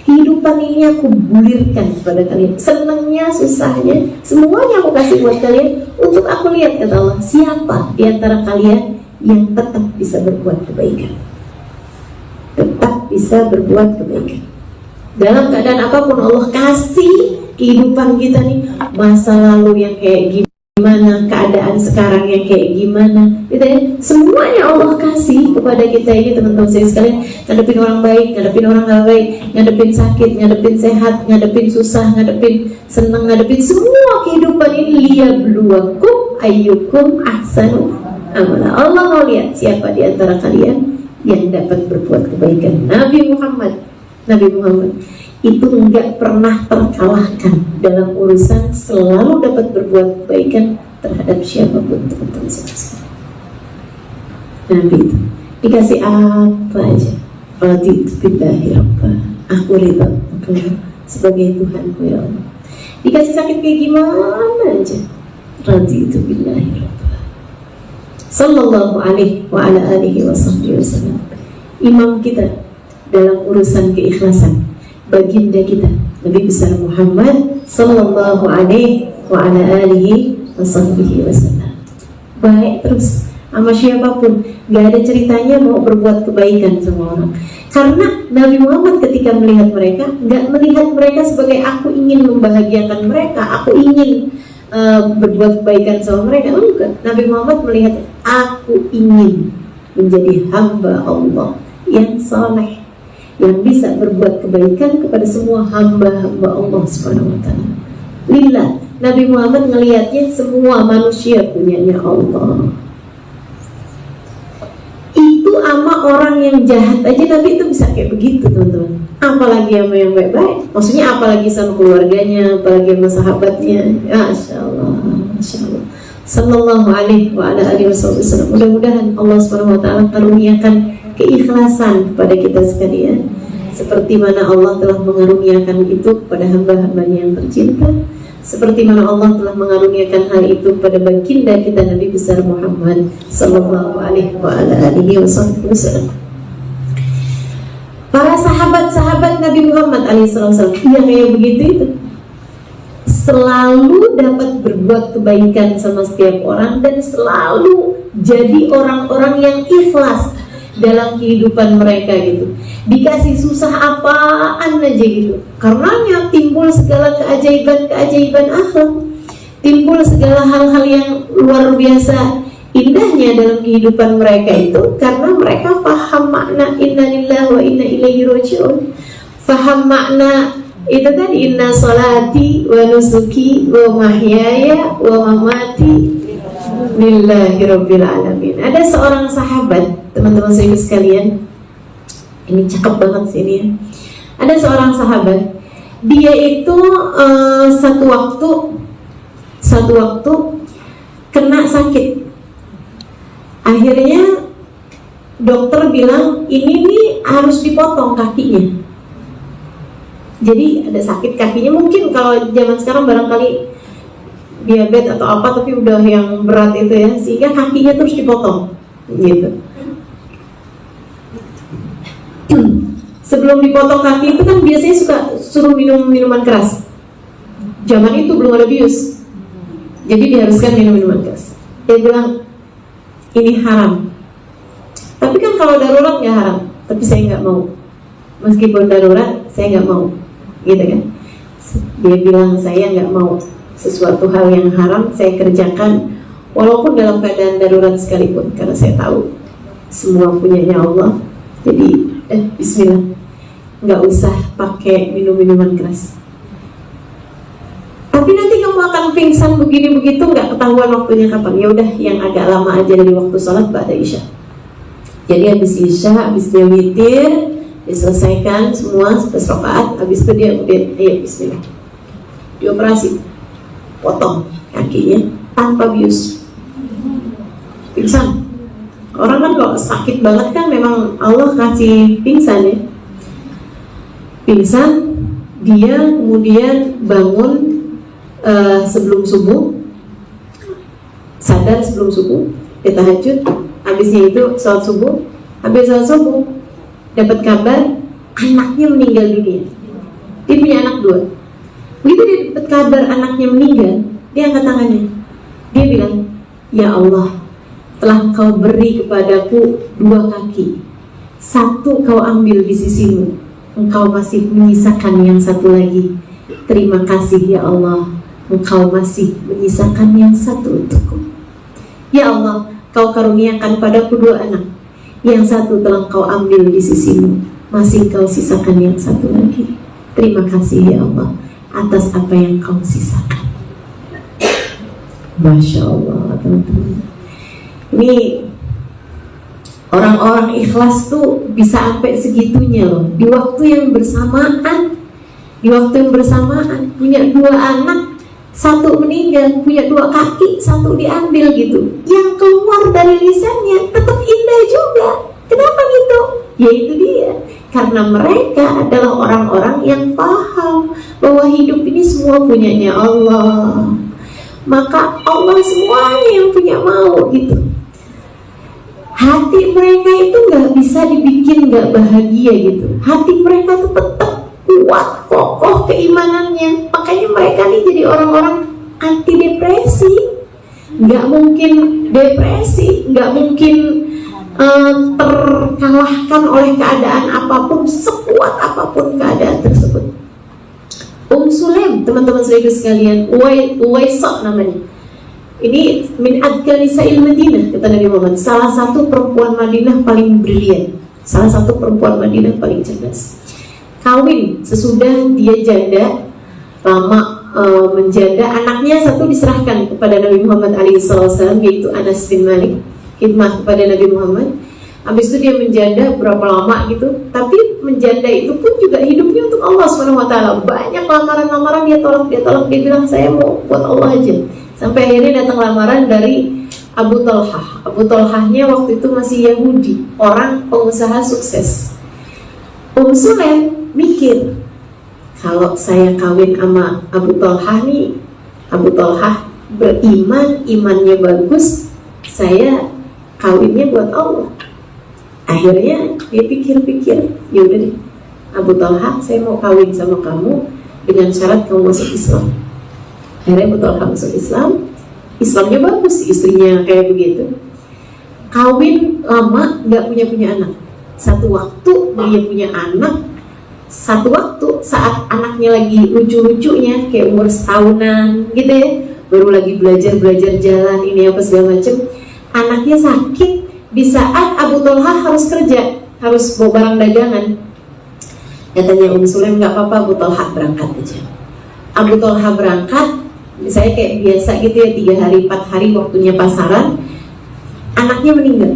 Kehidupan ini aku bulirkan kepada kalian, senangnya, susahnya, semuanya aku kasih buat kalian untuk aku lihat, kata Allah, siapa di antara kalian yang tetap bisa berbuat kebaikan. Tetap bisa berbuat kebaikan dalam keadaan apapun. Allah kasih kehidupan kita nih, masa lalu yang kayak gimana, keadaan sekarang yang kayak gimana gitu ya. Semuanya Allah kasih kepada kita ini, teman-teman saya sekalian. Ngadepin orang baik, ngadepin orang gak baik, ngadepin sakit, ngadepin sehat, ngadepin susah, ngadepin senang, ngadepin semua kehidupan ini. Liyabluwakum ayyukum ahsanu amala. Allah mau lihat siapa di antara kalian yang dapat berbuat kebaikan. Nabi Muhammad itu enggak pernah terkalahkan dalam urusan, selalu dapat berbuat kebaikan terhadap siapapun, teman-teman sekalian. Nabi itu dikasih apa aja, raditu billahi rabba, aku ridha sebagai Tuhanku ya Allah. Dikasih sakit kayak gimana aja, raditu billahi rabba. Sallallahu alaihi wa ala alihi wa sahbihi wasallam. Imam kita dalam urusan keikhlasan, baginda kita Nabi besar Muhammad sallallahu alaihi wa ala alihi wa sahbihi wasallam. Baik terus sama siapapun, gak ada ceritanya mau berbuat kebaikan sama orang. Karena Nabi Muhammad ketika melihat mereka, gak melihat mereka sebagai aku ingin membahagiakan mereka, aku ingin berbuat kebaikan sama mereka. Enggak, Nabi Muhammad melihat aku ingin menjadi hamba Allah yang saleh, yang bisa berbuat kebaikan kepada semua hamba-hamba Allah Subhanahu wa ta'ala. lillah. Nabi Muhammad ngelihatnya semua manusia punyanya Allah. Itu ama orang yang jahat aja Nabi itu bisa kayak begitu, teman-teman. Apalagi sama yang baik-baik. Maksudnya apalagi sama keluarganya, apalagi sama sahabatnya. Masya Allah, Masya Allah. Sallallahu alaihi wa ala alihi wasallam. Mudah-mudahan Allah SWT karuniakan keikhlasan kepada kita sekalian, seperti mana Allah telah mengaruniakan itu kepada hamba-hambanya yang tercinta, seperti mana Allah telah mengaruniakan hal itu pada baginda kita Nabi besar Muhammad sallallahu alaihi wa ala alihi wasallam. Para sahabat-sahabat Nabi Muhammad alaihi wasallam yang kayak begitu itu selalu dapat berbuat kebaikan sama setiap orang dan selalu jadi orang-orang yang ikhlas dalam kehidupan mereka gitu. Dikasih susah apaan aja gitu, karenanya timbul segala keajaiban-keajaiban akhlak, timbul segala hal-hal yang luar biasa indahnya dalam kehidupan mereka itu, karena mereka paham makna inna lillahi wa inna ilaihi raji'un, paham makna itu tadi inna salati wa nusuki wa mahyaya wa mamati lillahi rabbil alamin. Ada seorang sahabat, teman-teman saya sekalian, ini cakep banget sih ini ya. Ada seorang sahabat, dia itu satu waktu kena sakit. Akhirnya dokter bilang ini nih harus dipotong kakinya. Jadi ada sakit kakinya, mungkin kalau zaman sekarang barangkali diabetes atau apa, tapi udah yang berat itu ya, sehingga kakinya terus dipotong gitu. Sebelum dipotong kaki itu kan biasanya suka suruh minum minuman keras. Zaman itu belum ada bius, jadi diharuskan minum minuman keras. Dia bilang ini haram. Tapi kan kalau darurat nggak haram, tapi saya nggak mau. Meskipun darurat, saya nggak mau, gitu kan? Dia bilang saya nggak mau sesuatu hal yang haram saya kerjakan, walaupun dalam keadaan darurat sekalipun, karena saya tahu semua punyanya Allah. Jadi bismillah, nggak usah pakai minum-minuman keras. Tapi nanti kamu akan pingsan begini begitu, nggak ketahuan waktunya kapan. Ya udah, yang agak lama aja dari waktu sholat ba'da isya. Jadi habis isya, habis dia witir, diselesaikan semua 11 rakaat, habis itu dia kemudian ayo bismillah, dioperasi, potong kakinya tanpa bius, pingsan. Orang kan kalau sakit banget kan memang Allah kasih pingsan ya. Pingsan, dia kemudian bangun sebelum subuh, sadar sebelum subuh, dia tahajud, habisnya itu sholat subuh, habis sholat subuh dapat kabar anaknya meninggal dunia. Dia punya anak 2. Begitu dia dapat kabar anaknya meninggal, dia angkat tangannya, dia bilang, ya Allah, telah kau beri kepadaku 2 kaki, 1 kau ambil di sisimu, engkau masih menyisakan yang 1 lagi. Terima kasih ya Allah, engkau masih menyisakan yang 1 untukku. Ya Allah, kau karuniakan padaku 2 anak, yang 1 telah kau ambil di sisimu, masih kau sisakan yang 1 lagi. Terima kasih ya Allah atas apa yang kau sisakan. Masya Allah, teman-teman. Ini orang-orang ikhlas tuh bisa sampai segitunya loh. Di waktu yang bersamaan, punya 2 anak, 1 meninggal, punya 2 kaki, 1 diambil gitu. Yang keluar dari lisannya tetap indah juga. Kenapa gitu? Ya itu dia, karena mereka adalah orang-orang yang paham bahwa hidup ini semua punyanya Allah. Maka Allah semuanya yang punya mau gitu. Hati mereka itu gak bisa dibikin gak bahagia gitu. Hati mereka tuh tetap kuat, kokoh keimanannya. Makanya mereka nih jadi orang-orang anti depresi. Gak mungkin depresi, gak mungkin terkalahkan oleh keadaan apapun, sekuat apapun keadaan tersebut. Sulaim, teman-teman sekalian, Uwaisah namanya. Ini min adka nisa'il Madinah, kata Nabi Muhammad, salah satu perempuan Madinah paling brilian, salah satu perempuan Madinah paling cerdas. Kawin sesudah dia janda lama, menjaga anaknya. Satu diserahkan kepada Nabi Muhammad SAW, yaitu Anas bin Malik, khidmah kepada Nabi Muhammad. Habis itu dia menjanda berapa lama gitu. Tapi menjanda itu pun juga hidupnya untuk Allah SWT. Banyak lamaran-lamaran dia tolak. Dia bilang saya mau buat Allah aja. Sampai akhirnya datang lamaran dari Abu Talhah. Abu Talhahnya waktu itu masih Yahudi, orang pengusaha sukses. Sulaim mikir, kalau saya kawin sama Abu Talhah nih, Abu Talhah beriman, imannya bagus, saya kawinnya buat Allah. Akhirnya dia pikir-pikir, yaudah deh Abu Talhah, saya mau kawin sama kamu dengan syarat kamu masuk Islam. Akhirnya Abu Talhah masuk Islam. Islamnya bagus, istrinya kayak begitu. Kawin lama, gak punya anak. Satu waktu dia punya anak. Satu waktu saat anaknya lagi lucu-lucunya, kayak umur setahunan gitu ya, baru lagi belajar jalan ini apa segala macem, anaknya sakit. Di saat Abu Talhah harus kerja, harus bawa barang dagangan, katanya Sulaim, gak apa-apa, Abu Talhah berangkat aja. Abu Talhah berangkat, saya kayak biasa gitu ya, 3 hari 4 hari waktunya pasaran. Anaknya meninggal.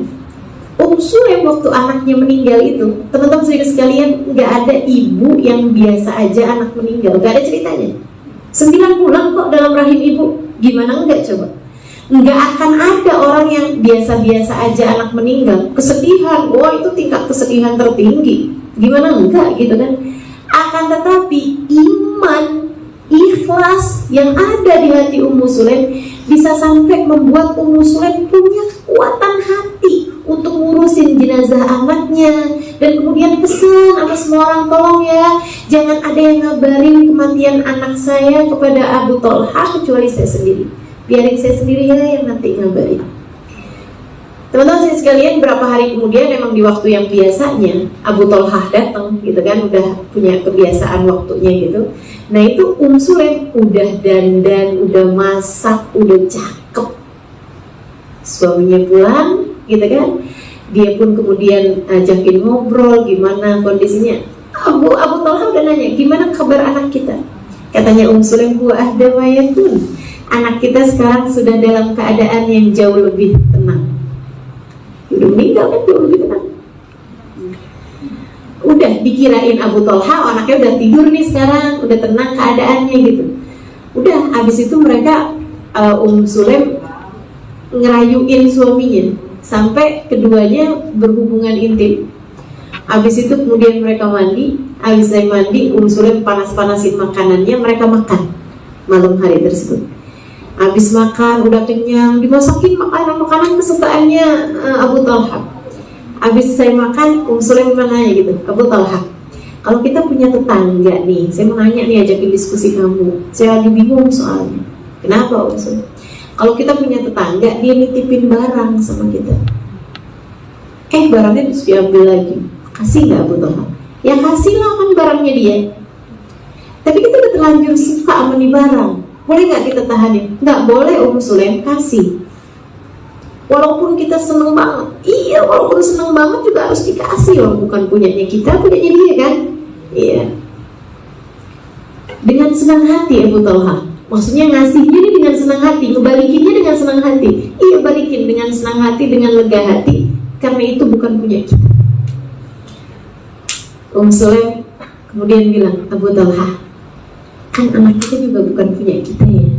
Sulaim waktu anaknya meninggal itu, teman-teman saudara sekalian, nggak ada ibu yang biasa aja anak meninggal, nggak ada ceritanya. 9 bulan kok dalam rahim ibu, gimana enggak coba? Nggak akan ada orang yang biasa-biasa aja anak meninggal. Kesedihan, wah itu tingkat kesedihan tertinggi, gimana enggak gitu kan? Akan tetapi iman, ikhlas yang ada di hati Sulaim bisa sampai membuat Sulaim punya kekuatan hati untuk ngurusin jenazah anaknya, dan kemudian pesan sama semua orang, tolong ya, jangan ada yang ngabarin kematian anak saya kepada Abu Talhah kecuali saya sendiri, biarin saya sendiri ya yang nanti ngabarin. Teman-teman saya sekalian, berapa hari kemudian, memang di waktu yang biasanya Abu Talhah datang gitu kan, udah punya kebiasaan waktunya gitu. Nah itu Sulaim udah dandan, udah masak, udah cakep. Suaminya pulang gitu kan, dia pun kemudian ajakin ngobrol gimana kondisinya. Abu Talhah udah nanya, gimana kabar anak kita? Katanya Sulaim, huwa ahda ma yakun, anak kita sekarang sudah dalam keadaan yang jauh lebih tenang. Udah meninggal kan, jauh lebih tenang. Udah dikirain Abu Talhah anaknya udah tidur nih sekarang, udah tenang keadaannya gitu. Udah, habis itu mereka Sulaim ngerayuin suaminya sampai keduanya berhubungan intim. Habis itu kemudian mereka mandi. Habis saya mandi, Sulaim panas-panasin makanannya, mereka makan malam hari tersebut. Habis makan udah kenyang, dimasakin makanan kesukaannya Abu Talhah. Habis saya makan, Sulaim nanya gitu, Abu Talhah, kalau kita punya tetangga nih, saya mau nanya nih, ajakin diskusi kamu, saya lagi bingung soalnya. Kenapa Sulaim? Kalau kita punya tetangga, dia nitipin barang sama kita, barangnya terus diambil lagi, kasih nggak Abu Talhah? Ya kasih lah, kan barangnya dia. Tapi kita udah terlanjur suka sama nih barang, boleh nggak kita tahanin? Nggak boleh Sulaim, kasih. Walaupun kita seneng banget, iya, walaupun seneng banget juga harus dikasih, orang bukan punyanya kita, punyanya dia kan. Iya. Dengan senang hati Abu Talhah, maksudnya ngasihnya ini dengan senang hati, ngebalikinnya dengan senang hati. Iya, balikin dengan senang hati, dengan lega hati, karena itu bukan punya kita. Sulaim kemudian bilang, Abu Talhah, kan anak kita juga bukan punya kita ya,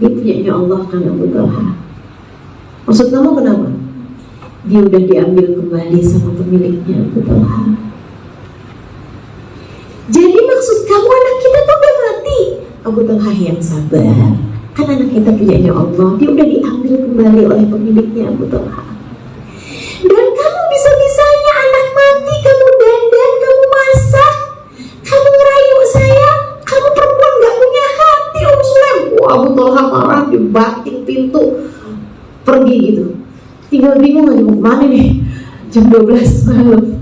dia punyanya Allah kan Abu Talhah. Maksud kamu kenapa? Dia udah diambil kembali sama pemiliknya Abu Talhah. Jadi maksud kamu anak kita tuh udah mati? Abu Talhah, yang sabar, kan anak kita punyanya Allah, dia udah diambil kembali oleh pemiliknya Abu Talhah. Dan kamu bisa-bisanya anak mati, kamu dandan, kamu masak, kamu ngerayu saya, kamu perempuan gak punya hati Sulaim. Wah, Abu Talhah marah, dibanting pintu, pergi gitu. Tinggal bingung aja mau kemana nih, jam 12 malam.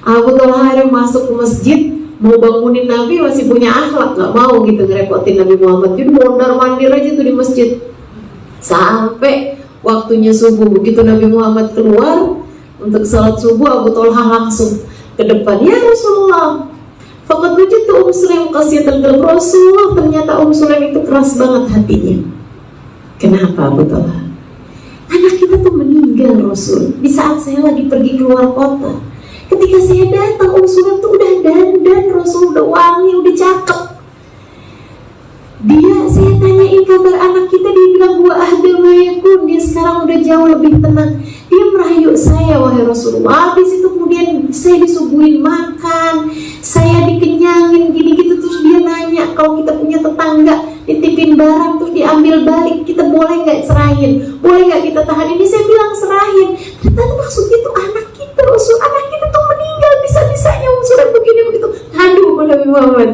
Abu Talhah masuk ke masjid, mau bangunin Nabi, masih punya akhlak, gak mau gitu ngerepotin Nabi Muhammad. Jadi mondar-mandir aja tuh di masjid sampai waktunya subuh. Begitu Nabi Muhammad keluar untuk sholat subuh, Abu Talhah langsung ke depan, ya Rasulullah, Faqad wajadtu Sulaim qasiyatal qalb. Rasul, ternyata Sulaim itu keras banget hatinya. Kenapa Abu Talha? Anak kita tuh meninggal Rasul di saat saya lagi pergi keluar kota. Ketika saya datang, Sulaim tuh udah dandan Rasul, udah wangi, udah cakep. Saya tanyain kabar anak kita, dia bilang gua ahdal mayakun, dia sekarang udah jauh lebih tenang. Dia merayu saya, wahai Rasulullah. Habis itu kemudian saya disuguhin makan, saya dikenyangin gini gitu. Terus dia nanya, kalau kita punya tetangga nitipin barang terus diambil balik, kita boleh nggak serahin? Boleh nggak kita tahan? Ini saya bilang serahin. Ternyata maksudnya itu anak kita Rasul, anak kita tuh meninggal bisa-bisanya sudah begini begitu. Aduh, Nabi Muhammad.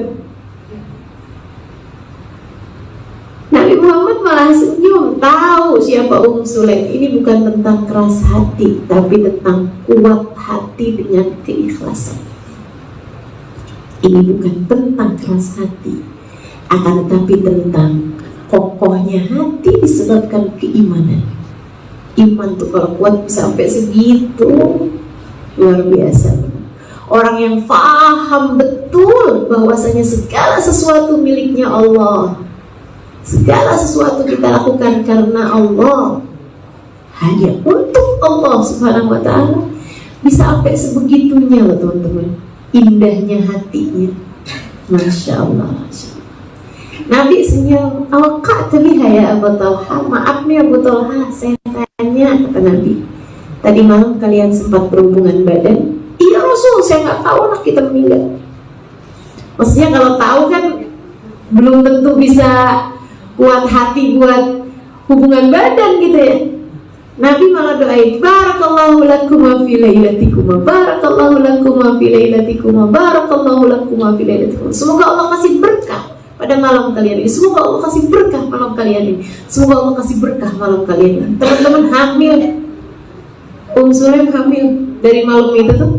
Nabi Muhammad malah senyum, tahu siapa Sulaim. Ini bukan tentang keras hati, tapi tentang kuat hati dengan keikhlasan. Ini bukan tentang keras hati, akan tetapi tentang kokohnya hati disebabkan keimanan. Iman tuh kalau kuat bisa sampai segitu, luar biasa. Orang yang paham betul bahwasanya segala sesuatu miliknya Allah, segala sesuatu kita lakukan karena Allah, hanya untuk Allah Subhanahu wa ta'ala, bisa sampai sebegitunya loh teman-teman. Indahnya hatinya, Masya Allah. Nabi senyum, awak terlihat ya Abu Talha. Maaf nih Abu Talha, saya tanya, kata Nabi, tadi malam kalian sempat berhubungan badan? Iya Rasul, saya nggak tahu anak kita meninggal. Maksudnya kalau tahu kan belum tentu bisa kuat hati buat hubungan badan gitu ya. Nabi malah doain, barakallahu lakuma fi lailatikuma, barakallahu lakuma fi lailatikuma, barakallahu lakuma fi lailatikuma. Semoga Allah kasih berkah pada malam kalian ini. Semoga Allah kasih berkah malam kalian ini. Semoga Allah kasih berkah malam kalian ini. Teman-teman hamil, Sulaim hamil dari malam itu tuh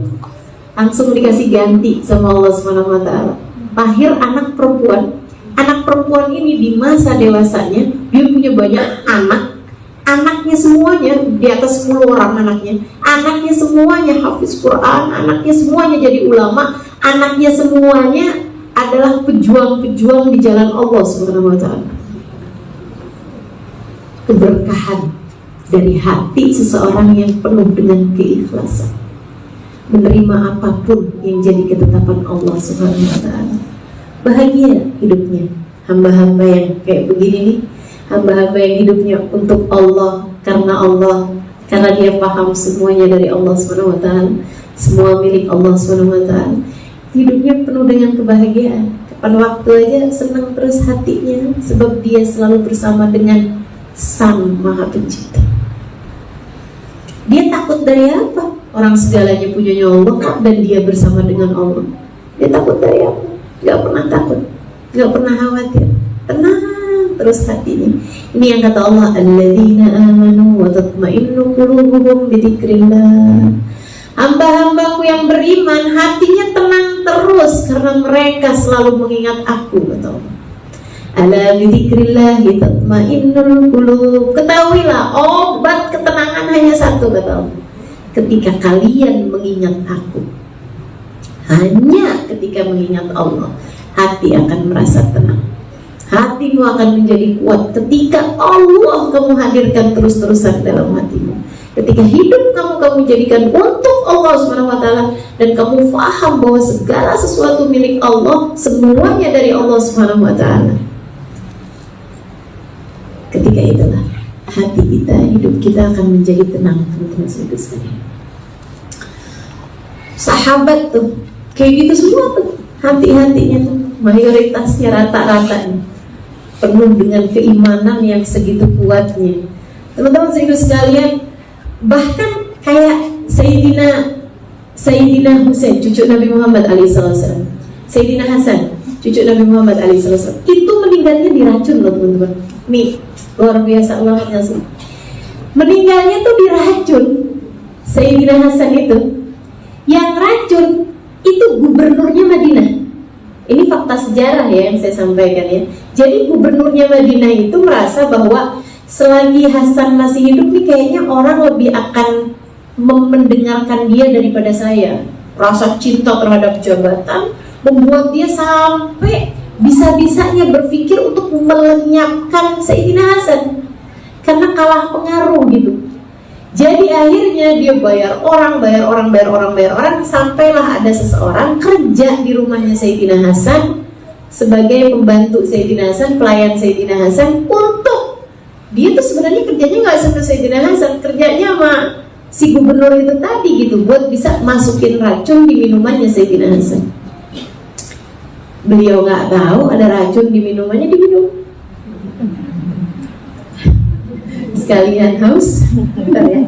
langsung dikasih ganti sama Allah Subhanahu wa ta'ala. Lahir anak perempuan. Anak perempuan ini di masa dewasanya dia punya banyak anak. Anaknya semuanya di atas 10 orang anaknya. Anaknya semuanya hafiz Quran, anaknya semuanya jadi ulama, anaknya semuanya adalah pejuang-pejuang di jalan Allah Subhanahu wa ta'ala. Keberkahan dari hati seseorang yang penuh dengan keikhlasan, menerima apapun yang jadi ketetapan Allah Subhanahu wa ta'ala. Bahagia hidupnya hamba-hamba yang kayak begini nih, hamba-hamba yang hidupnya untuk Allah, karena dia paham semuanya dari Allah Subhanahu wa ta'ala, semua milik Allah Subhanahu wa ta'ala. Hidupnya penuh dengan kebahagiaan. Kapan waktu aja senang terus hatinya, sebab dia selalu bersama dengan Sang Maha Pencipta. Dia takut dari apa? Orang segalanya punyanya Allah dan dia bersama dengan Allah. Dia takut dari apa? Gak pernah takut, gak pernah khawatir, tenang terus hatinya. Ini yang kata Allah, alladzina amanu wa tatma'innu qulubuhum bi dzikrillah. Hamba-hambaku yang beriman hatinya tenang terus karena mereka selalu mengingat aku, kata Allah. Ala bi dzikrillah tatma'innul qulub. Ketahuilah obat ketenangan hanya satu, kata Allah, ketika kalian mengingat aku. Hanya ketika mengingat Allah, hati akan merasa tenang. Hatimu akan menjadi kuat ketika Allah kamu hadirkan terus-terusan dalam hatimu. Ketika hidup kamu jadikan untuk Allah Subhanahu wa ta'ala, dan kamu paham bahwa segala sesuatu milik Allah, semuanya dari Allah Subhanahu wa ta'ala. Ketika itulah hati kita, hidup kita akan menjadi tenang, teman-teman sekalian. Sahabat tuh kayak gitu semua tuh, hati-hatinya tuh mayoritasnya rata-rata penuh dengan keimanan yang segitu kuatnya. Teman-teman sekalian, bahkan kayak Sayyidina Husain, cucu Nabi Muhammad alaihissalam, Sayyidina Hasan, cucu Nabi Muhammad alaihissalam, itu meninggalnya diracun loh teman-teman. Nih luar biasa banget sih. Meninggalnya tuh diracun. Sayyidina Hasan itu yang racun itu gubernurnya Madinah. Ini fakta sejarah ya yang saya sampaikan ya. Jadi gubernurnya Madinah itu merasa bahwa selagi Hasan masih hidup nih, kayaknya orang lebih akan mendengarkan dia daripada saya. Rasa cinta terhadap jabatan, membuat dia sampai bisa-bisanya berpikir untuk melenyapkan Sayyidina Hasan karena kalah pengaruh gitu. Jadi akhirnya dia bayar orang, sampailah ada seseorang kerja di rumahnya Sayyidina Hasan sebagai pembantu Sayyidina Hasan, pelayan Sayyidina Hasan. Untuk dia tuh sebenarnya kerjanya nggak sama Sayyidina Hasan, kerjanya sama si gubernur itu tadi gitu, buat bisa masukin racun di minumannya Sayyidina Hasan. Beliau nggak tahu ada racun di minumannya, diminum. Sekalian haus, bentar ya.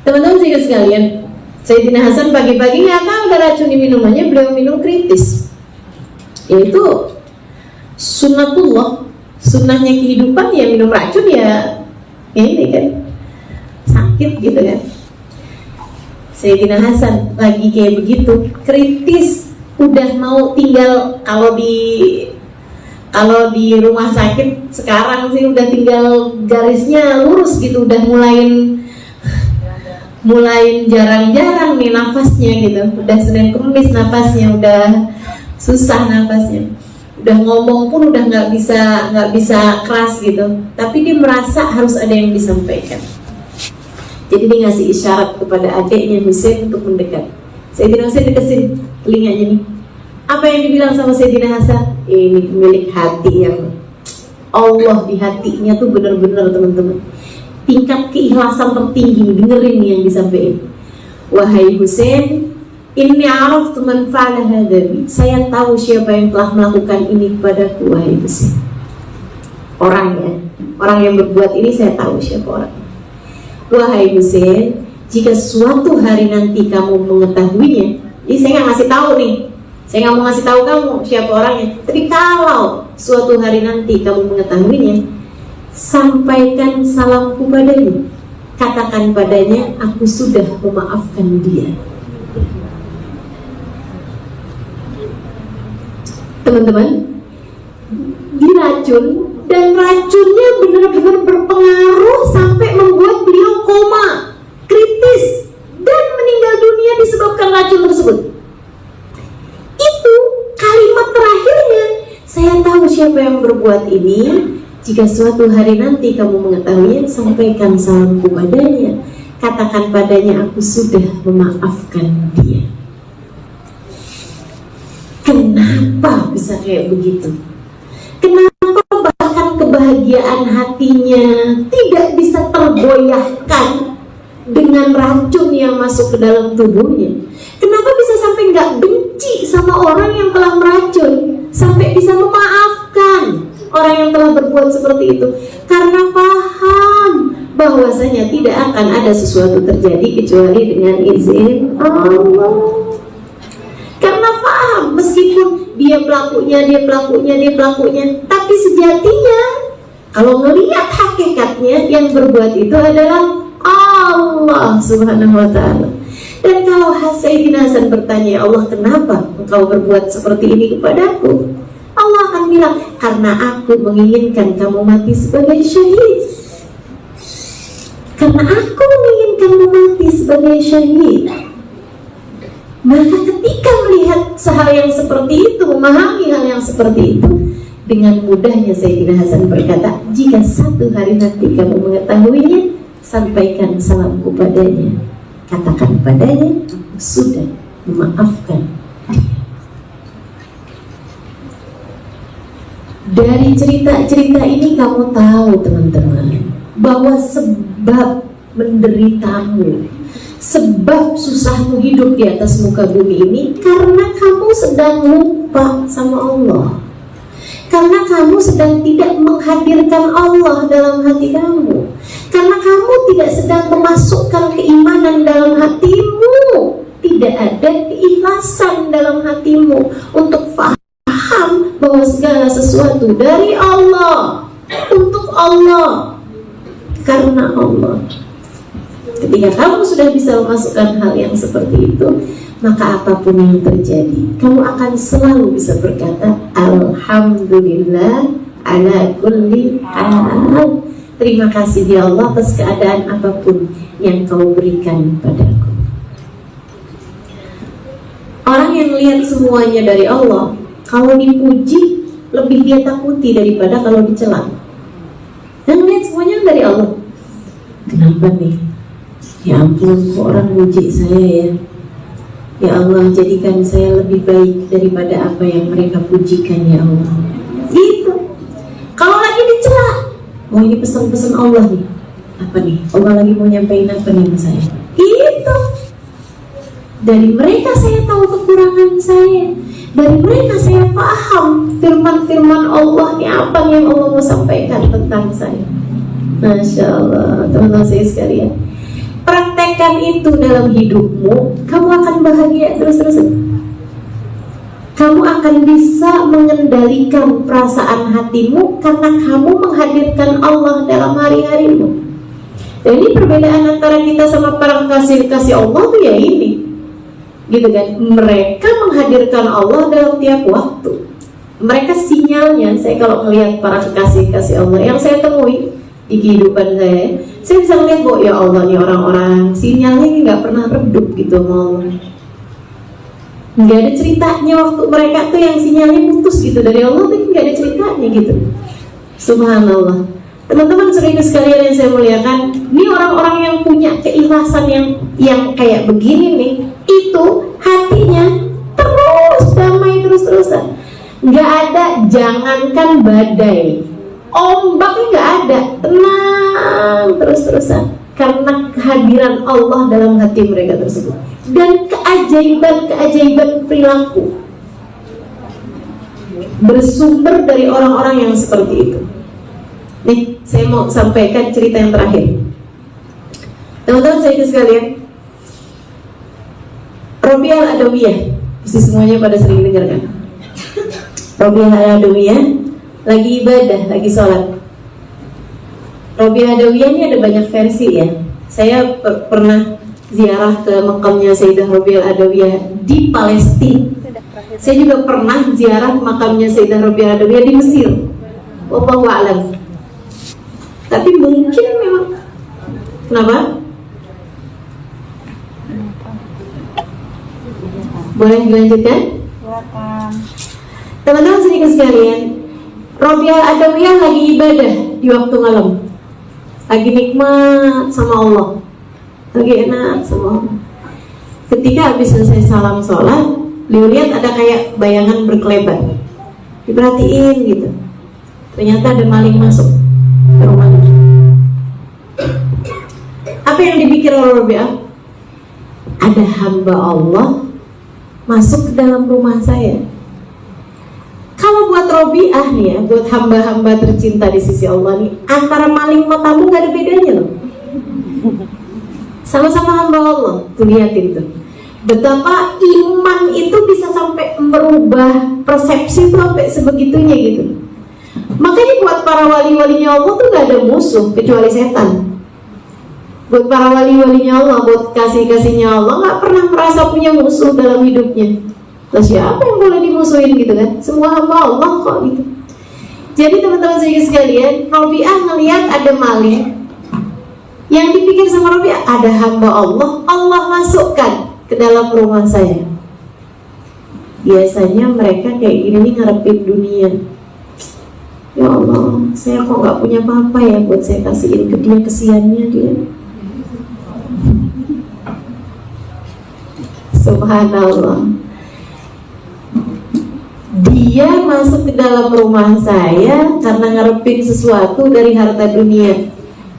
Teman-teman sekalian, Sayyidina Hasan pagi-pagi nggak tahu ada racun di minumannya, beliau minum kritis. Yaitu sunnatullah, sunnahnya kehidupan ya, minum racun ya ini kan sakit gitu kan. Sayyidina Hasan lagi kayak begitu, kritis, udah mau tinggal, kalau di rumah sakit sekarang sih udah tinggal garisnya lurus gitu, udah mulai jarang-jarang nih nafasnya gitu, udah Senin Kemis nafasnya udah susah nafasnya, udah ngomong pun udah nggak bisa keras gitu, tapi dia merasa harus ada yang disampaikan. Jadi dia ngasih isyarat kepada adiknya Husain untuk mendekat. Sayyidina Husain dekatin telinganya nih. Apa yang dibilang sama Sayyidina Hasan? Ini pemilik hati yang Allah di hatinya tuh benar-benar, teman-teman, tingkat keikhlasan tertinggi. Dengerin nih yang disampaikan. Wahai Husain, inni araftu man fa'ala hadza bi. Saya tahu siapa yang telah melakukan ini kepadaku, wahai Husain. Orang yang berbuat ini saya tahu siapa orang. Wahai Husain, jika suatu hari nanti kamu mengetahuinya, jadi saya nggak ngasih tahu nih, saya nggak mau ngasih tahu kamu siapa orangnya, tapi kalau suatu hari nanti kamu mengetahuinya, sampaikan salamku padanya, katakan padanya aku sudah memaafkan dia. Teman-teman, diracun, dan racunnya benar-benar berpengaruh sampai membuat beliau koma, kritis, dan meninggal dunia disebabkan racun tersebut. Itu kalimat terakhirnya, saya tahu siapa yang berbuat ini. Jika suatu hari nanti kamu mengetahuinya, sampaikan salamku padanya, katakan padanya aku sudah memaafkan dia. Kenapa bisa kayak begitu? Kenapa bahkan kebahagiaan hatinya tidak bisa tergoyahkan dengan racun yang masuk ke dalam tubuhnya? Kenapa bisa sampai nggak benci sama orang yang telah meracun, sampai bisa memaafkan orang yang telah berbuat seperti itu? Karena paham bahwasanya tidak akan ada sesuatu terjadi kecuali dengan izin Allah. Karena paham, meskipun dia pelakunya, tapi sejatinya kalau melihat hakikatnya yang berbuat itu adalah Allah Subhanahu wa ta'ala. Dan kalau Sayyidina Hasan bertanya, ya Allah, kenapa engkau berbuat seperti ini kepadaku? Allah akan bilang, karena aku menginginkan kamu mati sebagai syahid. Karena aku menginginkanmu mati sebagai syahid. Maka ketika melihat hal yang seperti itu, memahami hal yang seperti itu, dengan mudahnya Sayyidina Hasan berkata, jika satu hari nanti kamu mengetahuinya, sampaikan salamku padanya, katakan padanya aku sudah memaafkan dia. Dari cerita-cerita ini kamu tahu, teman-teman, bahwa sebab menderitamu, sebab susahmu hidup di atas muka bumi ini karena kamu sedang lupa sama Allah, karena kamu sedang tidak menghadirkan Allah dalam hati kamu, karena kamu tidak sedang memasukkan keimanan dalam hatimu, tidak ada keikhlasan dalam hatimu untuk paham bahwa segala sesuatu dari Allah, untuk Allah, karena Allah. Ketika kamu sudah bisa memasukkan hal yang seperti itu, maka apapun yang terjadi, kamu akan selalu bisa berkata, Alhamdulillah ala kulli hal. terima kasih ya Allah atas keadaan apapun yang kau berikan padaku. Orang yang lihat semuanya dari Allah, kalau dipuji lebih dia takuti daripada kalau dicela. Dan lihat semuanya dari Allah. Kenapa nih? Ya ampun, kok orang puji saya ya? Ya Allah, jadikan saya lebih baik daripada apa yang mereka pujikan ya Allah. Gitu. Kalau lagi dicela, oh ini pesan-pesan Allah nih. Apa nih? Allah lagi mau nyampein apa nih sama saya? Gitu. Dari mereka saya tahu kekurangan saya. Dari mereka saya paham firman-firman Allah nih, apa yang Allah mau sampaikan tentang saya. Masya Allah, teman-teman saya sekalian, praktekkan itu dalam hidupmu, kamu akan bahagia terus-terusan. Kamu akan bisa mengendalikan perasaan hatimu karena kamu menghadirkan Allah dalam hari-harimu. Dan ini perbedaan antara kita sama para kasih Allah tuh ya ini, gitu kan? Mereka menghadirkan Allah dalam tiap waktu. Mereka sinyalnya, saya kalau melihat para kekasih Allah yang saya temui di kehidupan saya bisa melihat bahwa ya Allah nih orang-orang sinyalnya nggak pernah redup gitu sama Allah. Nggak ada ceritanya waktu mereka tuh yang sinyalnya putus gitu dari Allah tuh nggak ada ceritanya gitu. Subhanallah. Teman-teman saudara sekalian yang saya muliakan, ini orang-orang yang punya keikhlasan yang kayak begini nih, itu hatinya terus damai terus-terusan. Nggak ada, jangankan badai, ombaknya nggak ada, tenang terus-terusan karena kehadiran Allah dalam hati mereka tersebut dan keajaiban perilaku bersumber dari orang-orang yang seperti itu. Nih, saya mau sampaikan cerita yang terakhir. Teman-teman saya sekalian, Robiah Al-Adawiyah, pasti semuanya pada sering dengar kan? Robiah Al-Adawiyah lagi ibadah, lagi sholat. Robiah Al-Adawiyah ini ada banyak versi ya. Saya pernah ziarah ke makamnya Sayyidah Robiah Al-Adawiyah di Palestina. Saya juga pernah ziarah makamnya Sayyidah Robiah Al-Adawiyah di Mesir. Wallahu a'lam. Tapi mungkin memang, kenapa? Boleh dilanjutkan? Teman-teman sedikit sekalian, Robiah Al-Adawiyah lagi ibadah di waktu malam, lagi nikmat sama Allah, lagi enak sama Allah. Ketika habis selesai salam sholat, beliau lihat ada kayak bayangan berkelebat. Diperhatiin gitu, ternyata ada maling masuk ke rumahnya. Apa yang dipikir oleh Robiah? Ada hamba Allah masuk ke dalam rumah saya. Kalau buat Robiah nih ya, buat hamba-hamba tercinta di sisi Allah nih, antara maling sama tamu gak ada bedanya loh. Sama-sama hamba Allah. Tuh lihatin tuh, betapa iman itu bisa sampai merubah persepsi tuh sampai sebegitunya gitu. Makanya buat para wali-walinya Allah tuh gak ada musuh kecuali setan. Buat para wali-walinya Allah, buat kasih-kasihnya Allah, gak pernah merasa punya musuh dalam hidupnya. Nah siapa yang boleh dimusuhin gitu kan? Semua hamba Allah kok gitu. Jadi teman-teman saya sekalian, Robiah ngelihat ada maling. Yang dipikir sama Robiah, ada hamba Allah, Allah masukkan ke dalam rumah saya. Biasanya mereka kayak gini nih ngarepin dunia. Ya Allah, saya kok gak punya apa-apa ya buat saya kasihin ke dia, kesiannya dia. Subhanallah. Dia masuk ke dalam rumah saya karena ngarepin sesuatu dari harta dunia.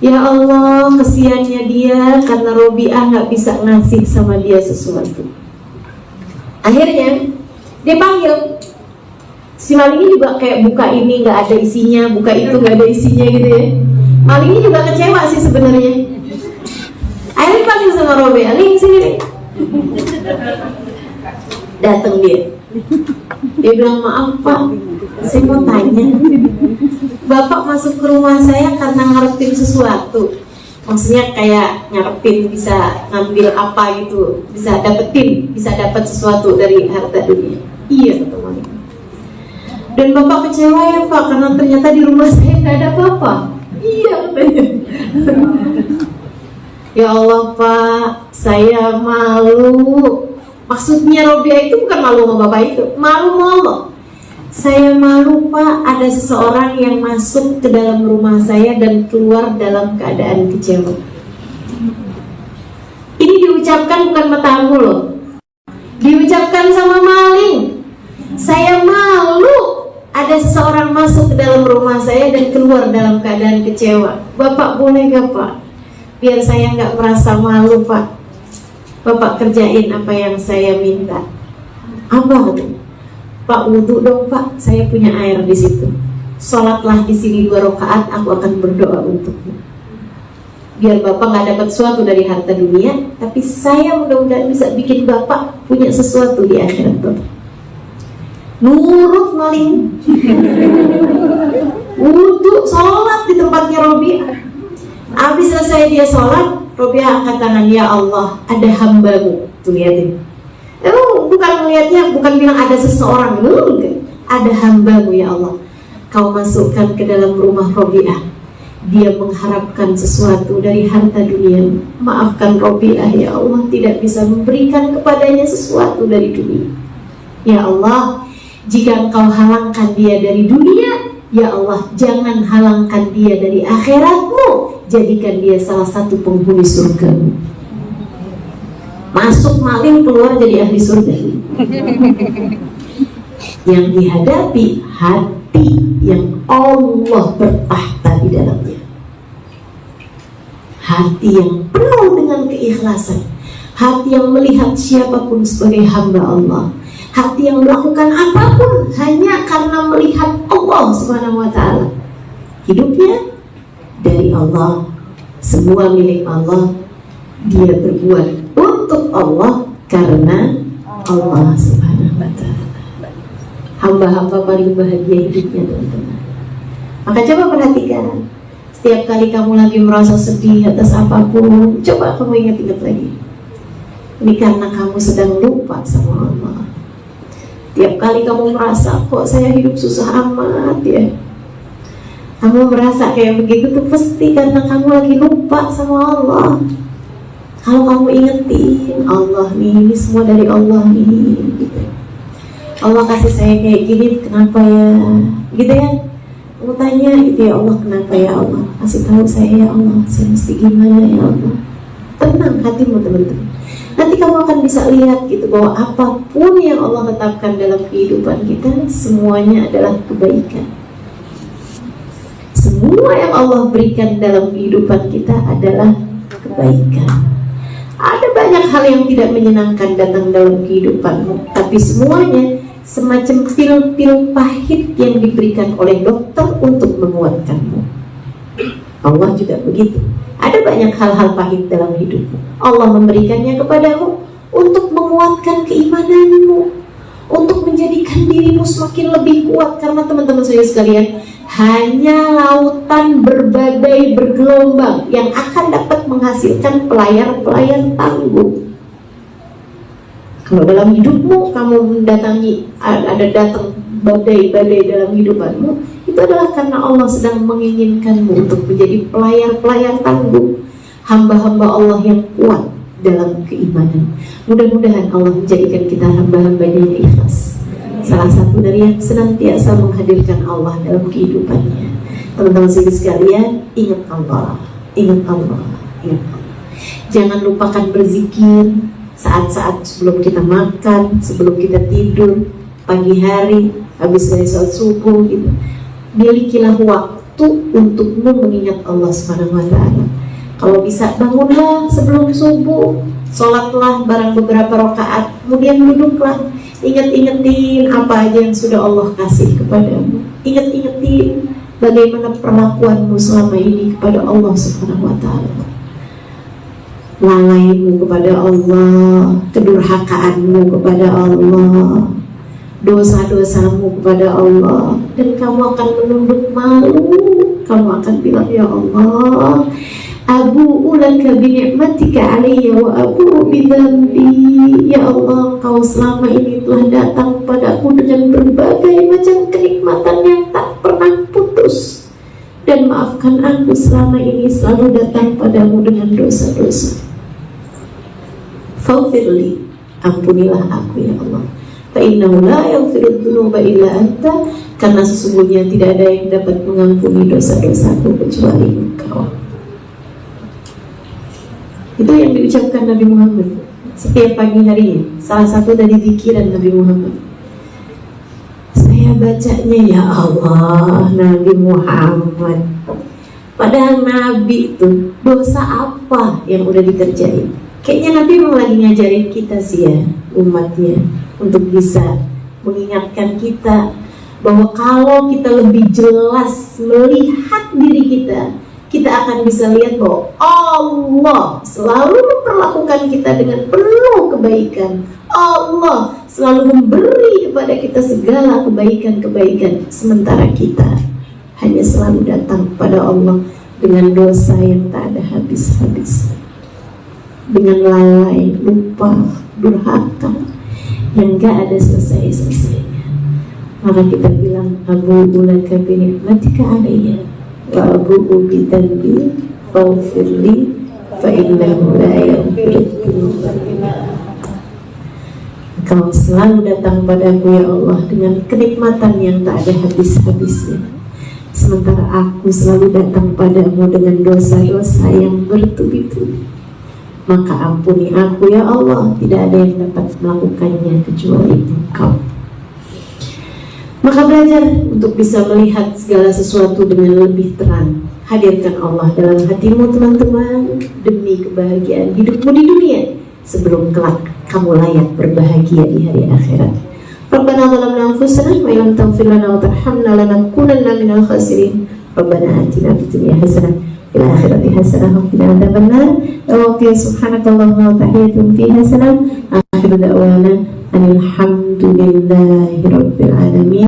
Ya Allah, kesiannya dia karena Robiah gak bisa ngasih sama dia sesuatu. Akhirnya dia panggil. Si malingnya juga kayak buka ini gak ada isinya, buka itu gak ada isinya gitu ya. Malingnya juga kecewa sih sebenarnya. Akhirnya panggil sama Robiah, "Ling, sini nih." Datang dia. Dia bilang, "Maaf Pak, saya mau tanya, Bapak masuk ke rumah saya karena ngarepin sesuatu." Maksudnya kayak ngarepin bisa ngambil apa gitu, bisa dapat sesuatu dari harta dunia. Iya, teman. Dan Bapak kecewa ya Pak, karena ternyata di rumah saya nggak ada apa-apa. Iya katanya. Ya Allah Pak, saya malu. Maksudnya Robiah itu bukan malu sama bapak itu, malu sama Allah. Saya malu Pak, ada seseorang yang masuk ke dalam rumah saya dan keluar dalam keadaan kecewa. Ini diucapkan bukan matamu loh, diucapkan sama maling. Saya malu ada seseorang masuk ke dalam rumah saya dan keluar dalam keadaan kecewa. Bapak boleh gak Pak? Biar saya nggak merasa malu Pak, Bapak kerjain apa yang saya minta. Apa tuh? Pak, wudhu dong Pak, saya punya air di situ. Sholatlah di sini 2 rakaat, aku akan berdoa untukmu. Biar Bapak nggak dapat sesuatu dari harta dunia, tapi saya mudah-mudahan bisa bikin Bapak punya sesuatu di akhirat Bapak. Nurut maling. Wudhu, sholat di tempatnya Robiah. Habis selesai dia sholat, Robiah angkat tangan, ya Allah, ada hambamu. Tuh lihatin. Bukan melihatnya, bukan bilang ada seseorang, ada hambamu ya Allah. Kau masukkan ke dalam rumah Robiah. Dia mengharapkan sesuatu dari harta dunia. Maafkan Robiah ya Allah, tidak bisa memberikan kepadanya sesuatu dari dunia. Ya Allah, jika Engkau halangkan dia dari dunia, ya Allah, jangan halangkan dia dari akhiratmu. Jadikan dia salah satu penghuni surga. Masuk maling, keluar jadi ahli surga. Yang dihadapi hati yang Allah bertahta di dalamnya, hati yang penuh dengan keikhlasan, hati yang melihat siapapun sebagai hamba Allah, hati yang melakukan apapun hanya karena melihat Allah Subhanahu wa ta'ala. Hidupnya dari Allah, semua milik Allah. Dia berbuat untuk Allah karena Allah Subhanahu wa ta'ala. Hamba-hamba paling bahagia hidupnya teman-teman. Maka coba perhatikan, setiap kali kamu lagi merasa sedih atas apapun, coba kamu ingat-ingat lagi, ini karena kamu sedang lupa sama Allah. Tiap kali kamu merasa kok saya hidup susah amat ya, kamu merasa kayak begitu tuh pasti karena kamu lagi lupa sama Allah. Kalau kamu ingetin Allah nih, ini semua dari Allah nih gitu. Allah kasih saya kayak gini, kenapa ya? Gitu ya. Kamu tanya gitu, ya Allah kenapa ya Allah? Kasih tahu saya ya Allah, saya mesti gimana ya Allah? Tenang hatimu teman-teman. Nanti kamu akan bisa lihat gitu bahwa apapun yang Allah tetapkan dalam kehidupan kita, semuanya adalah kebaikan. Semua yang Allah berikan dalam kehidupan kita adalah kebaikan. Ada banyak hal yang tidak menyenangkan datang dalam kehidupanmu, tapi semuanya semacam pil-pil pahit yang diberikan oleh dokter untuk menguatkanmu. Allah juga begitu. Ada banyak hal-hal pahit dalam hidupmu, Allah memberikannya kepadamu untuk menguatkan keimananmu, untuk menjadikan dirimu semakin lebih kuat. Karena teman-teman saya sekalian, hanya lautan berbadai bergelombang yang akan dapat menghasilkan pelayar-pelayar tangguh. Kalau dalam hidupmu kamu mendatangi, ada datang badai-badai dalam hidupanmu, itu adalah karena Allah sedang menginginkanmu untuk menjadi pelayar-pelayar tangguh, hamba-hamba Allah yang kuat dalam keimanan. Mudah-mudahan Allah menjadikan kita hamba-hambanya yang ikhlas, salah satu dari yang senantiasa menghadirkan Allah dalam kehidupannya. Teman-teman sekalian, ingat Allah, ingat Allah, ingat Allah. Jangan lupakan berzikir saat-saat sebelum kita makan, sebelum kita tidur, pagi hari, habis dari sholat subuh gitu. Milikilah waktu untukmu mengingat Allah Subhanahu wa ta'ala. Kalau bisa bangunlah sebelum subuh, sholatlah barang beberapa rakaat, kemudian duduklah. Ingat-ingatin apa aja yang sudah Allah kasih kepadamu. Ingat-ingatin bagaimana perlakuanmu selama ini kepada Allah Subhanahu wa ta'ala. Lalaimu kepada Allah, kedurhakaanmu kepada Allah, dosa-dosamu kepada Allah, dan kamu akan menunduk malu. Kamu akan bilang, ya Allah, abu'u laka binikmatika alayya wa abu'u bidhambi. Ya Allah, Kau selama ini telah datang padaku dengan berbagai macam kenikmatan yang tak pernah putus. dan maafkan aku selama ini selalu datang padamu dengan dosa-dosa. Faghfirli, ampunilah aku ya Allah. Fa innahu la yaghfiru dzunuba illa anta, karena sesungguhnya tidak ada yang dapat mengampuni dosa-dosaku kecuali Engkau. Itu yang diucapkan Nabi Muhammad setiap pagi harinya, salah satu dari zikiran Nabi Muhammad. Saya bacanya, ya Allah, Nabi Muhammad. Padahal Nabi itu dosa apa yang udah dikerjain? Kayaknya Nabi memang lagi ngajarin kita sih ya, umatnya, untuk bisa mengingatkan kita bahwa kalau kita lebih jelas melihat diri kita, kita akan bisa lihat bahwa Allah selalu memperlakukan kita dengan penuh kebaikan. Allah selalu memberi kepada kita segala kebaikan-kebaikan, sementara kita hanya selalu datang kepada Allah dengan dosa yang tak ada habis-habis, dengan lalai, lupa, durhaka yang gak ada selesai-selesainya. Maka kita bilang, Abu ulaka bi nikmatika alayya wa abu'u bi dhanbi faghfirli fa innahu la yaghfiru dzunuba illa anta. Kau selalu datang padaku ya Allah dengan kenikmatan yang tak ada habis-habisnya, sementara aku selalu datang padamu dengan dosa-dosa yang bertubi-tubi. Maka ampuni aku ya Allah, tidak ada yang dapat melakukannya kecuali Engkau. Maka belajar untuk bisa melihat segala sesuatu dengan lebih terang. Hadirkan Allah dalam hatimu teman-teman, demi kebahagiaan hidupmu di dunia, sebelum kelak kamu layak berbahagia di hari akhirat. Rabbana zalamna anfusana wa illam taghfir lana wa tarhamna lanakunanna minal khasirin. Rabbana atina fid dunya hasanah wa fil akhirati hasanah wa qina adzabannar. Wa qul subhanakallahumma wa tahiyyatun fiha salam. Akhiru da'wana alhamdulillahi rabbil alamin.